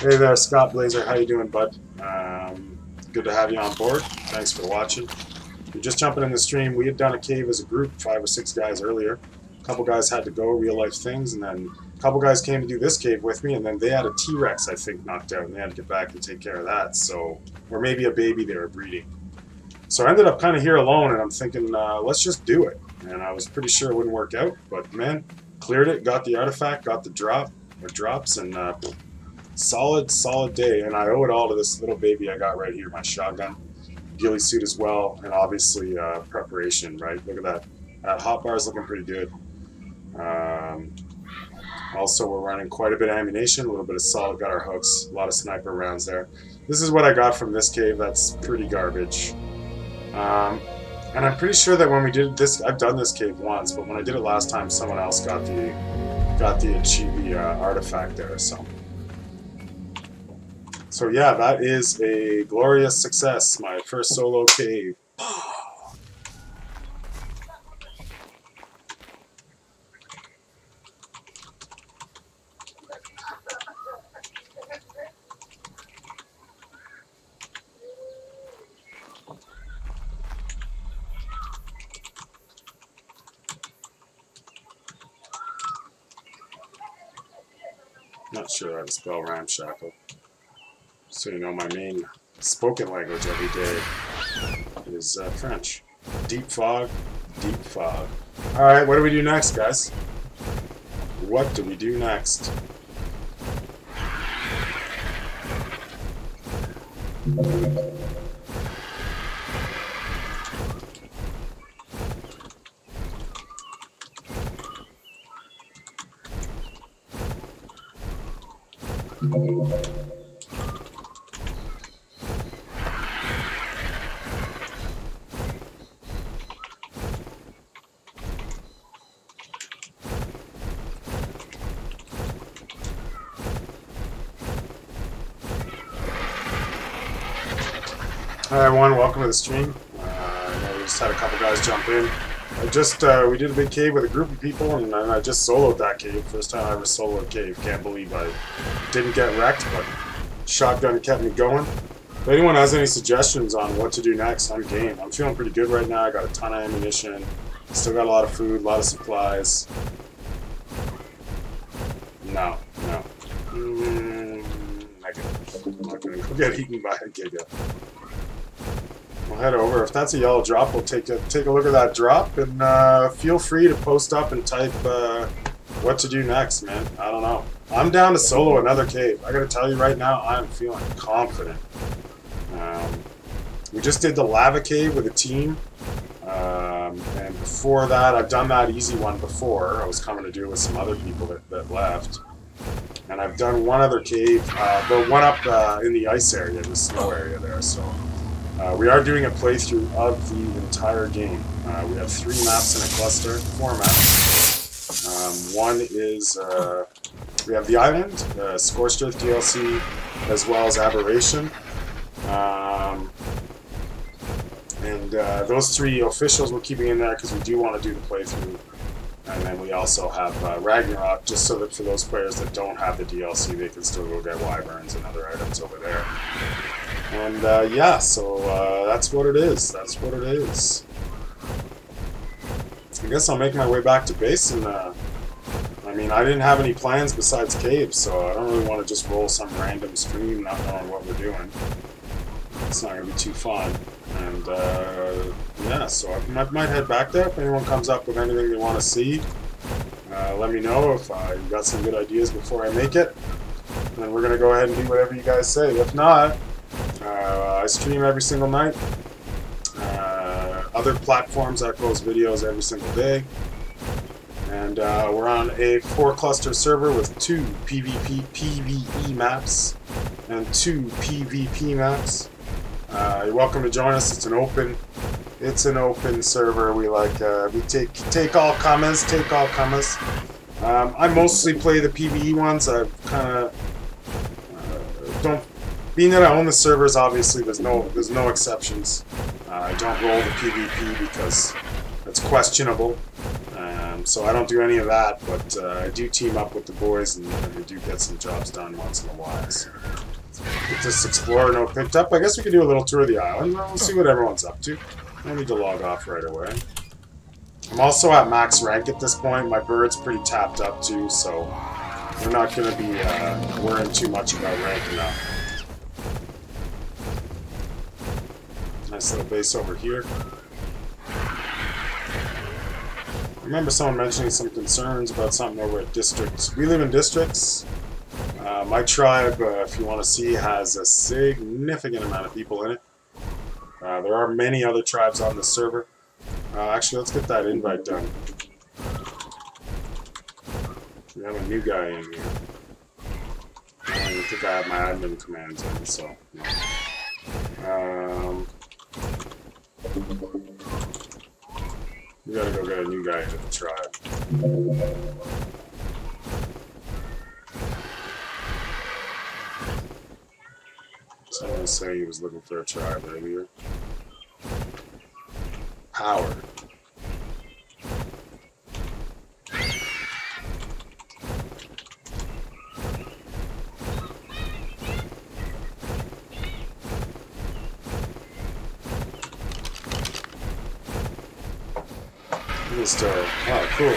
Hey there, Scott Blazer. How you doing, bud? Good to have you on board. Thanks for watching. If you're just jumping in the stream, we had done a cave as a group, 5 or 6 guys earlier. A couple guys had to go, real-life things, and then a couple guys came to do this cave with me, and then they had a T-Rex, I think, knocked out, and they had to get back and take care of that. So, or maybe a baby they were breeding. So I ended up kind of here alone, and I'm thinking, let's just do it. And I was pretty sure it wouldn't work out, but man, cleared it, got the artifact, got the drop, or drops, and solid day. And I owe it all to this little baby I got right here, my shotgun, ghillie suit as well, and obviously preparation, right? Look at that. That hotbar is looking pretty good. Also, we're running quite a bit of ammunition, a little bit of salt, got our hooks, a lot of sniper rounds there. This is what I got from this cave. That's pretty garbage. And I'm pretty sure that when we did this, I've done this cave once, but when I did it last time, someone else got the Chibi artifact there. So yeah, that is a glorious success. My first solo cave. Not sure how to spell ramshackle. So you know, my main spoken language every day is French. Deep fog, deep fog. Alright, what do we do next, guys? What do we do next? Hi everyone, welcome to the stream. I know we just had a couple guys jump in. We did a big cave with a group of people, and I just soloed that cave. First time I ever soloed a cave. Can't believe I didn't get wrecked, but shotgun kept me going. If anyone has any suggestions on what to do next, I'm game. I'm feeling pretty good right now. I got a ton of ammunition. Still got a lot of food, a lot of supplies. No. Negative. I'm not gonna go get eaten by a giga. We'll head over. If that's a yellow drop, we'll take a look at that drop, and feel free to post up and type what to do next, man. I don't know. I'm down to solo another cave. I gotta tell you right now, I'm feeling confident. We just did the lava cave with a team, and before that, I've done that easy one before. I was coming to do it with some other people that left. And I've done one other cave, the one up in the ice area, the snow area there, so... we are doing a playthrough of the entire game. We have 3 maps in a cluster, 4 maps. One is, we have the island, Scorched Earth DLC, as well as Aberration. Those 3 officials we're keeping in there because we do want to do the playthrough. And then we also have Ragnarok, just so that for those players that don't have the DLC, they can still go get wyverns and other items over there. And yeah, so that's what it is. That's what it is. I guess I'll make my way back to base, and I mean, I didn't have any plans besides caves, so I don't really want to just roll some random stream not knowing what we're doing. It's not going to be too fun. And yeah, so I might head back there. If anyone comes up with anything they want to see, let me know if you got some good ideas before I make it. And then we're going to go ahead and do whatever you guys say. If not, I stream every single night. Other platforms I post videos every single day. And we're on a 4-cluster server with 2 PvE maps and 2 PvP maps. You're welcome to join us. It's an open server. We we take all comers, I mostly play the PvE ones. I've kind of don't. Being that I own the servers, obviously there's no exceptions. I don't roll the PvP because it's questionable. So I don't do any of that, but I do team up with the boys, and we do get some jobs done once in a while. So get this explorer note picked up. I guess we could do a little tour of the island. We'll see what everyone's up to. I need to log off right away. I'm also at max rank at this point. My bird's pretty tapped up too, so we're not going to be worrying too much about ranking up. Nice little base over here. I remember someone mentioning some concerns about something over at districts. We live in districts. My tribe, if you want to see, has a significant amount of people in it. There are many other tribes on the server. Actually, let's get that invite done. We have a new guy in here. I don't think I have my admin commands in, so... we gotta go get a new guy into the tribe. Someone was saying he was looking for a tribe earlier. Power. Oh, cool.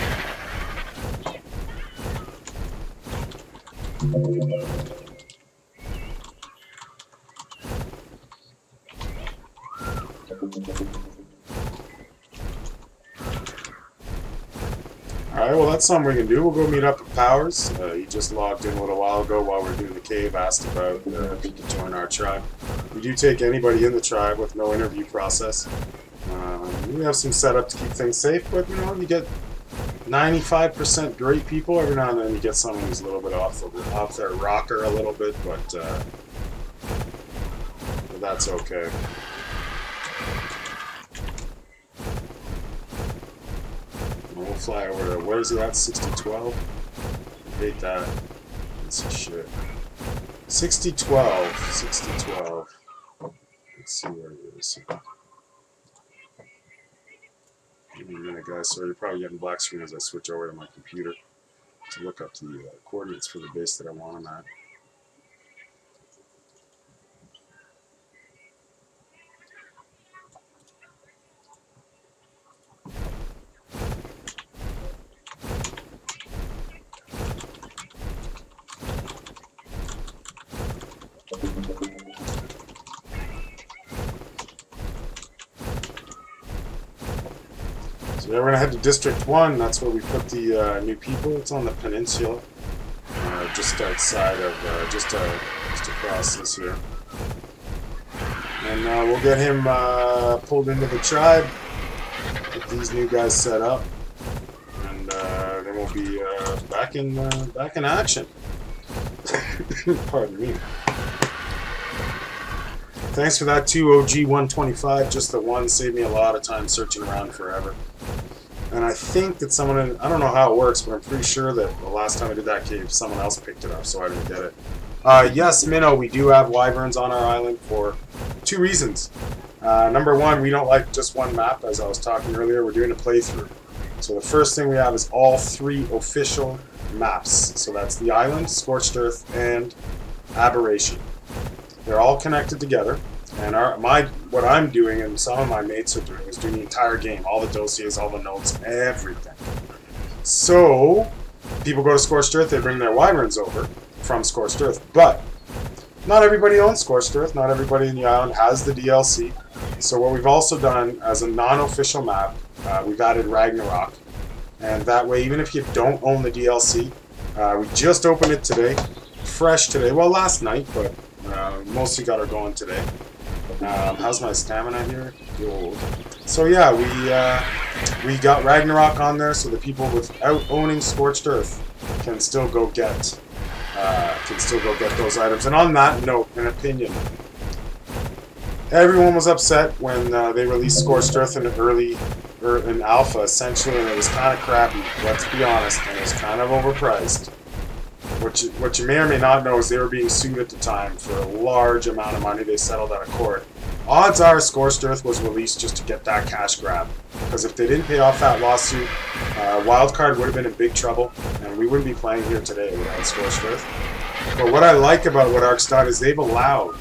Alright, well that's something we can do. We'll go meet up at Powers. He just logged in a little while ago while we were doing the cave, asked about if he could join our tribe. We do take anybody in the tribe with no interview process. We have some setup to keep things safe, but you know, you get 95% great people. Every now and then you get someone who's a little bit off their rocker a little bit, but that's okay. We'll fly over to, where is he at? 6012? I hate that. Piece of shit. 6012. 6012. Let's see where he see. Give me a minute, guys. So you're probably getting black screen as I switch over to my computer to look up the coordinates for the base that I want them at. So yeah, we're gonna head to District 1. That's where we put the new people. It's on the peninsula, just outside of, just across this here. And we'll get him pulled into the tribe, get these new guys set up, and then we'll be back in action. Pardon me. Thanks for that too, OG 125. Just the one saved me a lot of time searching around forever. And I think that someone, I don't know how it works, but I'm pretty sure that the last time I did that cave, someone else picked it up, so I didn't get it. Yes, Minnow, we do have wyverns on our island for 2 reasons. Number 1, we don't like just one map, as I was talking earlier. We're doing a playthrough. So the first thing we have is all 3 official maps. So that's the island, Scorched Earth, and Aberration. They're all connected together. And what I'm doing, and some of my mates are doing, is doing the entire game, all the dossiers, all the notes, everything. So, people go to Scorched Earth, they bring their wyverns over from Scorched Earth, but not everybody owns Scorched Earth, not everybody in the island has the DLC. So what we've also done as a non-official map, we've added Ragnarok, and that way, even if you don't own the DLC, we just opened it today, fresh today, well last night, but mostly got her going today. How's my stamina here? Good. So yeah, we got Ragnarok on there, so the people without owning Scorched Earth can still go get those items. And on that note, an opinion. Everyone was upset when they released Scorched Earth in in alpha, essentially, and it was kind of crappy. Let's be honest, and it was kind of overpriced. What you may or may not know is they were being sued at the time for a large amount of money. They settled out of court. Odds are Scorched Earth was released just to get that cash grab. Because if they didn't pay off that lawsuit, Wildcard would have been in big trouble, and we wouldn't be playing here today without Scorched Earth. But what I like about what Ark's done is they've allowed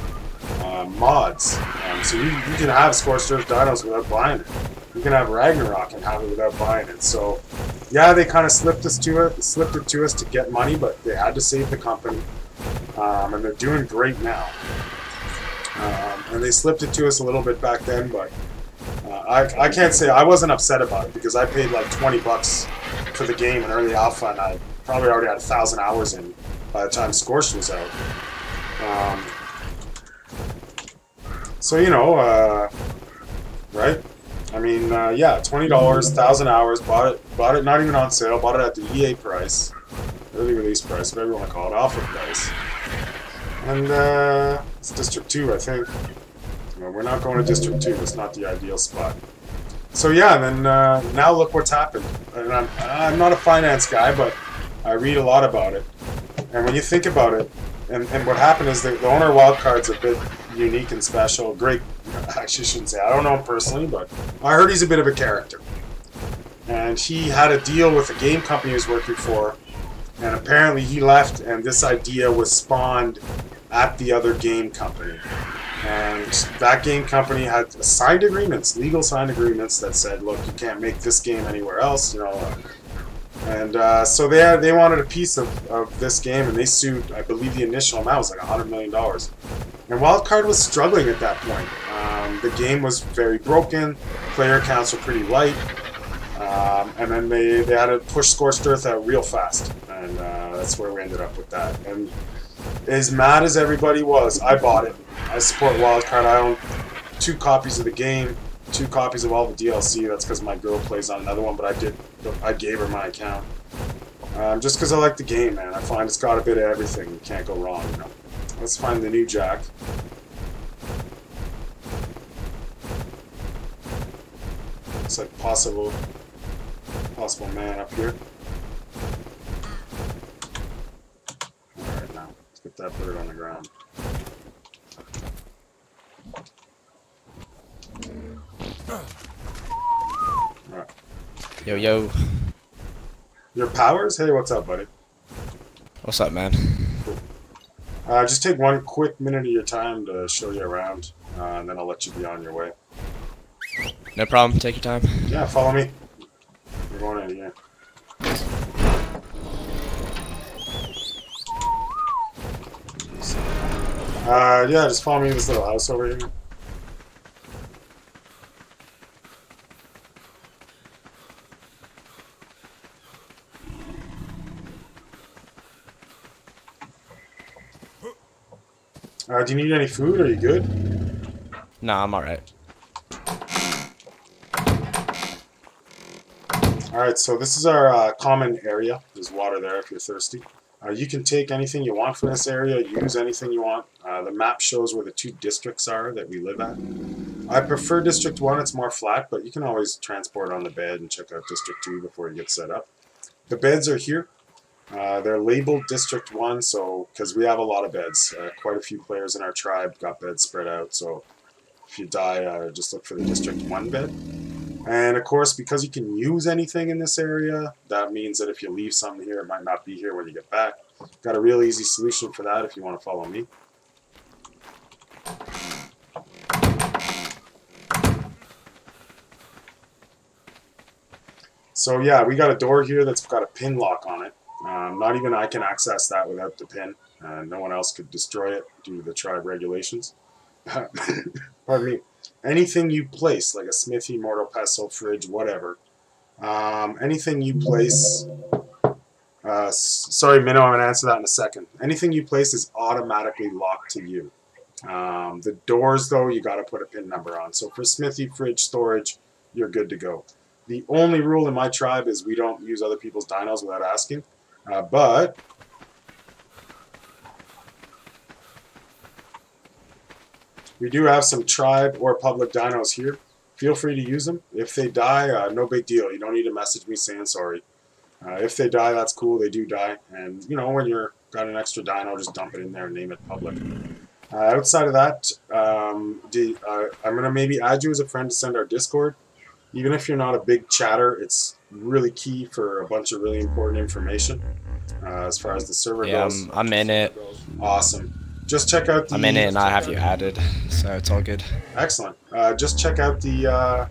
mods. So you can have Scorched Earth dinos without buying it. You can have Ragnarok and have it without buying it. So yeah, they kind of slipped it to us to get money, but they had to save the company, and they're doing great now. And they slipped it to us a little bit back then, but I can't say I wasn't upset about it because I paid like $20 for the game in early alpha, and I probably already had 1,000 hours in by the time Scorched was out. So you know, right? I mean, yeah, $20, 1,000 hours, bought it not even on sale, bought it at the EA price, early release price, whatever you want to call it, alpha price. And it's District 2, I think. You know, we're not going to District 2, it's not the ideal spot. So yeah, then now look what's happened. And I'm not a finance guy, but I read a lot about it. And when you think about it, and what happened is the owner of Wildcard's a bit unique and special, great. I actually shouldn't say, I don't know him personally, but I heard he's a bit of a character. And he had a deal with a game company he was working for, and apparently he left, and this idea was spawned at the other game company. And that game company had signed agreements, legal signed agreements that said, look, you can't make this game anywhere else, you know. And so they wanted a piece of this game, and they sued, I believe the initial amount was like $100 million. And Wildcard was struggling at that point. The game was very broken, player counts were pretty light, and then they had to push Scorched Earth out real fast, and that's where we ended up with that. And as mad as everybody was, I bought it. I support Wildcard. I own 2 copies of the game, 2 copies of all the DLC. That's because my girl plays on another one, but I gave her my account. Just because I like the game, man. I find it's got a bit of everything. You can't go wrong, you know. Let's find the new Jack. Looks like possible man up here. Alright, now let's get that bird on the ground. Yo, yo. Your powers? Hey, what's up, buddy? What's up, man? Just take one quick minute of your time to show you around, and then I'll let you be on your way. No problem. Take your time. Yeah, follow me. We're going in here. Yeah, just follow me to this little house over here. Do you need any food? Are you good? Nah, I'm alright. Alright, so this is our common area. There's water there if you're thirsty. You can take anything you want from this area, use anything you want. The map shows where the 2 districts are that we live at. I prefer District 1, it's more flat, but you can always transport on the bed and check out District 2 before you get set up. The beds are here. They're labeled District 1, so because we have a lot of beds. Quite a few players in our tribe got beds spread out, so if you die, just look for the District 1 bed. And of course, because you can use anything in this area, that means that if you leave something here, it might not be here when you get back. Got a real easy solution for that if you want to follow me. So yeah, we got a door here that's got a pin lock on it. Not even I can access that without the pin. No one else could destroy it due to the tribe regulations. Pardon me. Anything you place, like a smithy, mortar pestle, fridge, whatever. Anything you place... sorry, Minnow, I'm going to answer that in a second. Anything you place is automatically locked to you. The doors, though, you got to put a pin number on. So for smithy, fridge, storage, you're good to go. The only rule in my tribe is we don't use other people's dinos without asking. But we do have some tribe or public dinos here. Feel free to use them. If they die, no big deal. You don't need to message me saying sorry. If they die, that's cool. They do die. And, you know, when you're got an extra dino, just dump it in there and name it public. Outside of that, I'm going to maybe add you as a friend to send our Discord. Even if you're not a big chatter, it's really key for a bunch of really important information as far as the server goes. I'm in it. Awesome. Just check out the... I'm in it and I have you added, so it's all good. Excellent. Just check out the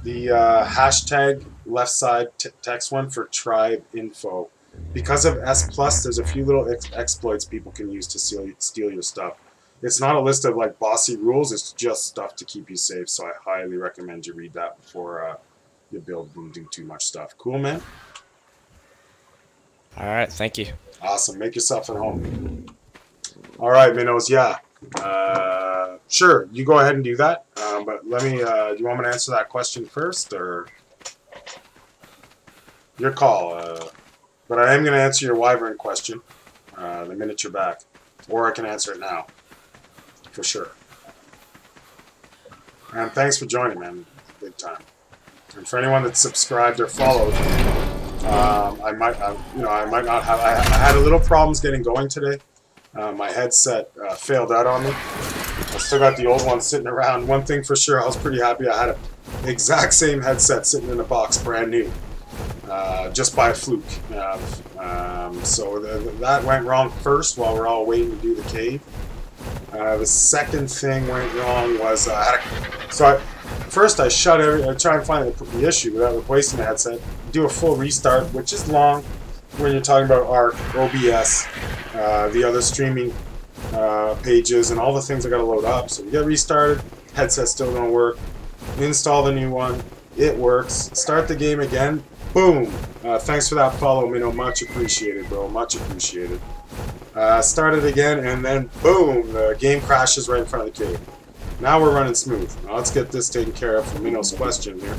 hashtag left side text one for tribe info. Because of S+, there's a few little exploits people can use to steal your stuff. It's not a list of like bossy rules, it's just stuff to keep you safe, so I highly recommend you read that before you build and do too much stuff. Cool, man? Alright, thank you. Awesome. Make yourself at home. Alright, Minnows, yeah. Sure, you go ahead and do that, but let me, do you want me to answer that question first, or? Your call, but I am going to answer your wyvern question the minute you're back, or I can answer it now. For sure. And thanks for joining, man. Big time. And for anyone that's subscribed or followed, I might not have. I had a little problems getting going today. My headset failed out on me. I still got the old one sitting around. One thing for sure, I was pretty happy. I had the exact same headset sitting in a box, brand new, just by a fluke. So that went wrong first while we're all waiting to do the cave. The second thing went wrong was first I try and find the issue without replacing the headset. Do a full restart, which is long when you're talking about ARC, OBS, the other streaming pages, and all the things I got to load up. So we get restarted. Headset still don't work. Install the new one. It works. Start the game again. Boom. Thanks for that follow, Minnow. Much appreciated, bro. Much appreciated. Start it again, and then boom, the game crashes right in front of the cave. Now we're running smooth. Now let's get this taken care of for Minnow's question here.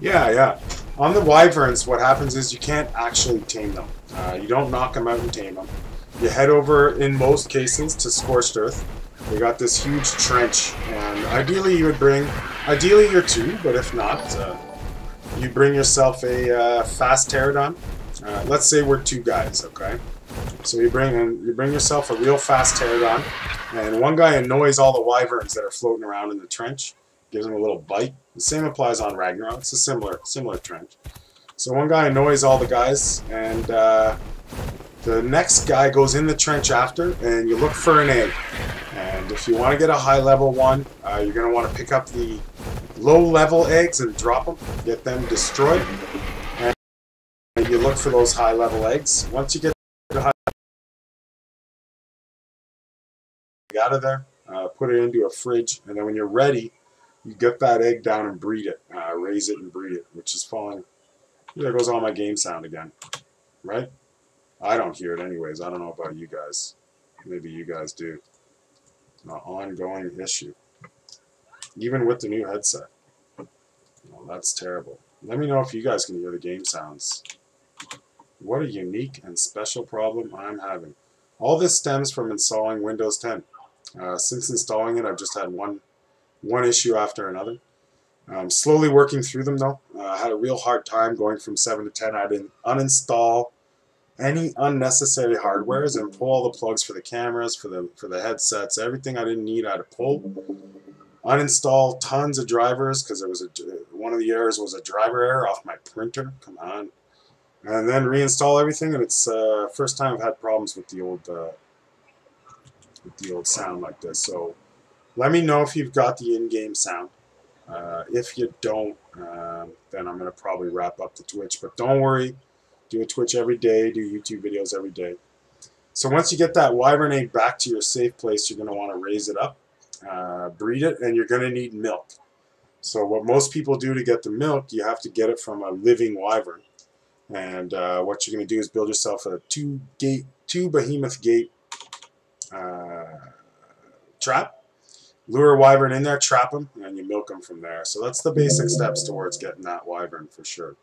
Yeah. On the wyverns, what happens is you can't actually tame them. You don't knock them out and tame them. You head over, in most cases, to Scorched Earth. We got this huge trench, and ideally you would bring, ideally you're 2, but if not, you bring yourself a fast pterodon. Let's say we're 2 guys, okay? So you bring yourself a real fast pterodon, and one guy annoys all the wyverns that are floating around in the trench. gives them a little bite. The same applies on Ragnarok. It's a similar trench. So one guy annoys all the guys, and the next guy goes in the trench after, and you look for an egg. And if you want to get a high-level one, you're going to want to pick up the low-level eggs and drop them, get them destroyed. And you look for those high-level eggs. Once you get the high out of there, put it into a fridge, and then when you're ready, you get that egg down and breed it, raise it and breed it, which is falling. There goes all my game sound again, right? I don't hear it anyways. I don't know about you guys. Maybe you guys do. An ongoing issue. Even with the new headset. Well, that's terrible. Let me know if you guys can hear the game sounds. What a unique and special problem I'm having. All this stems from installing Windows 10. Since installing it, I've just had one issue after another. I'm slowly working through them though. I had a real hard time going from 7 to 10. I didn't uninstall any unnecessary hardwares and pull all the plugs for the cameras, for the headsets, everything I didn't need I had to pull. Uninstall tons of drivers because one of the errors was a driver error off my printer. Come on. And then reinstall everything, and it's first time I've had problems with the old sound like this. So let me know if you've got the in-game sound. If you don't, then I'm going to probably wrap up the Twitch. But don't worry, do a Twitch every day, do YouTube videos every day. So once you get that wyvern egg back to your safe place, you're going to want to raise it up, breed it, and you're going to need milk. So what most people do to get the milk, you have to get it from a living wyvern. And what you're going to do is build yourself a two behemoth gate trap. Lure a wyvern in there, trap them, and you milk them from there. So that's the basic steps towards getting that wyvern for sure.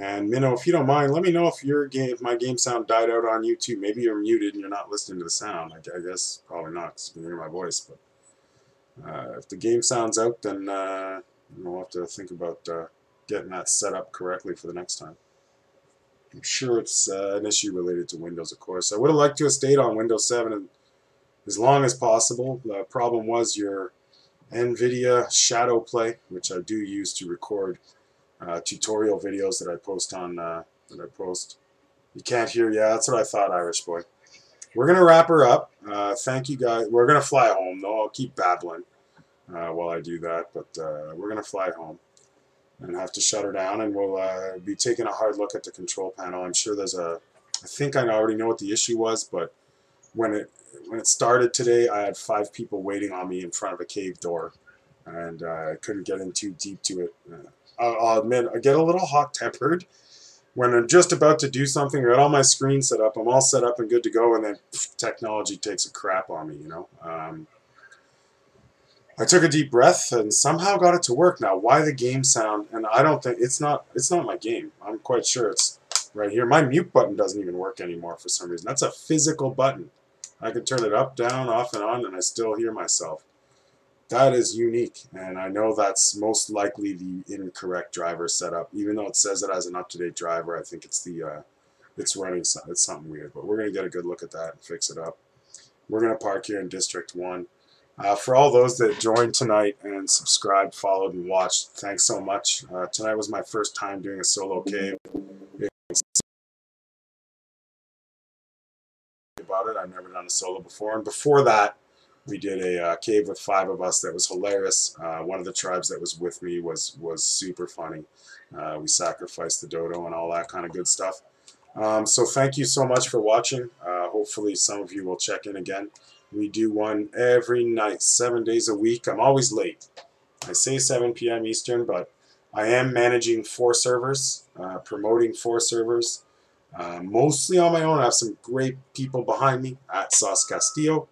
And Minnow, if you don't mind, let me know if my game sound died out on YouTube. Maybe you're muted and you're not listening to the sound. I guess probably not, because you can hear my voice. But if the game sound's out, then we'll have to think about getting that set up correctly for the next time. I'm sure it's an issue related to Windows, of course. I would have liked to have stayed on Windows 7 as long as possible. The problem was your NVIDIA Shadow Play, which I do use to record tutorial videos that I post on You can't hear? Yeah, that's what I thought, Irish boy. We're gonna wrap her up. Thank you guys. We're gonna fly home though. I'll keep babbling while I do that, but we're gonna fly home and have to shut her down, and we'll be taking a hard look at the control panel. I'm sure there's I think I already know what the issue was, but when it started today, I had 5 people waiting on me in front of a cave door, and I couldn't get in too deep to it. I'll admit, I get a little hot-tempered when I'm just about to do something. I got all my screens set up, I'm all set up and good to go, and then technology takes a crap on me, you know. I took a deep breath and somehow got it to work. Now, why the game sound? And I don't think it's not my game. I'm quite sure it's right here. My mute button doesn't even work anymore for some reason. That's a physical button. I can turn it up, down, off, and on, and I still hear myself. That is unique, and I know that's most likely the incorrect driver setup. Even though it says it as an up-to-date driver, I think it's running. It's something weird. But we're gonna get a good look at that and fix it up. We're gonna park here in District 1. For all those that joined tonight and subscribed, followed, and watched, thanks so much. Tonight was my first time doing a solo cave. About it, I've never done a solo before, and before that, we did a cave with 5 of us that was hilarious. One of the tribes that was with me was super funny. We sacrificed the dodo and all that kind of good stuff. So thank you so much for watching. Hopefully some of you will check in again. We do one every night, 7 days a week. I'm always late. I say 7 p.m. Eastern, but I am managing 4 servers, promoting 4 servers, mostly on my own. I have some great people behind me at Sauce Castillo,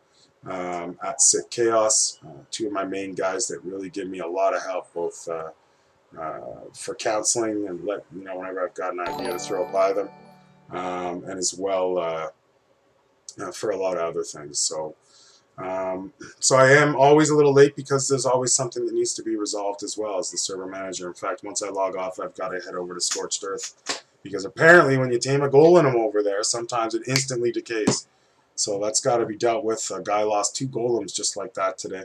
at Sick Chaos, 2 of my main guys that really give me a lot of help, both for counseling and whenever I've got an idea to throw by them, and as well for a lot of other things. So I am always a little late because there's always something that needs to be resolved as well as the server manager. In fact, once I log off, I've got to head over to Scorched Earth, because apparently when you tame a golem over there, sometimes it instantly decays. So that's got to be dealt with. A guy lost 2 golems just like that today.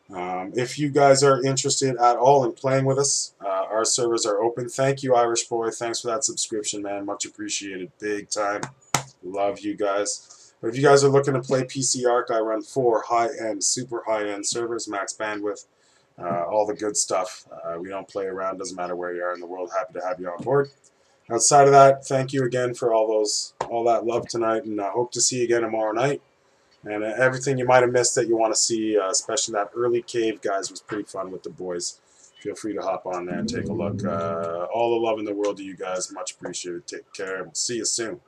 If you guys are interested at all in playing with us, our servers are open. Thank you, Irish boy. Thanks for that subscription, man. Much appreciated. Big time. Love you guys. But if you guys are looking to play PC Arc, I run 4 high-end, super high-end servers, max bandwidth, all the good stuff. We don't play around. Doesn't matter where you are in the world. Happy to have you on board. Outside of that, thank you again for all that love tonight, and I hope to see you again tomorrow night. And everything you might have missed that you want to see, especially that early cave, guys, was pretty fun with the boys. Feel free to hop on there and take a look. All the love in the world to you guys. Much appreciated. Take care. We'll see you soon.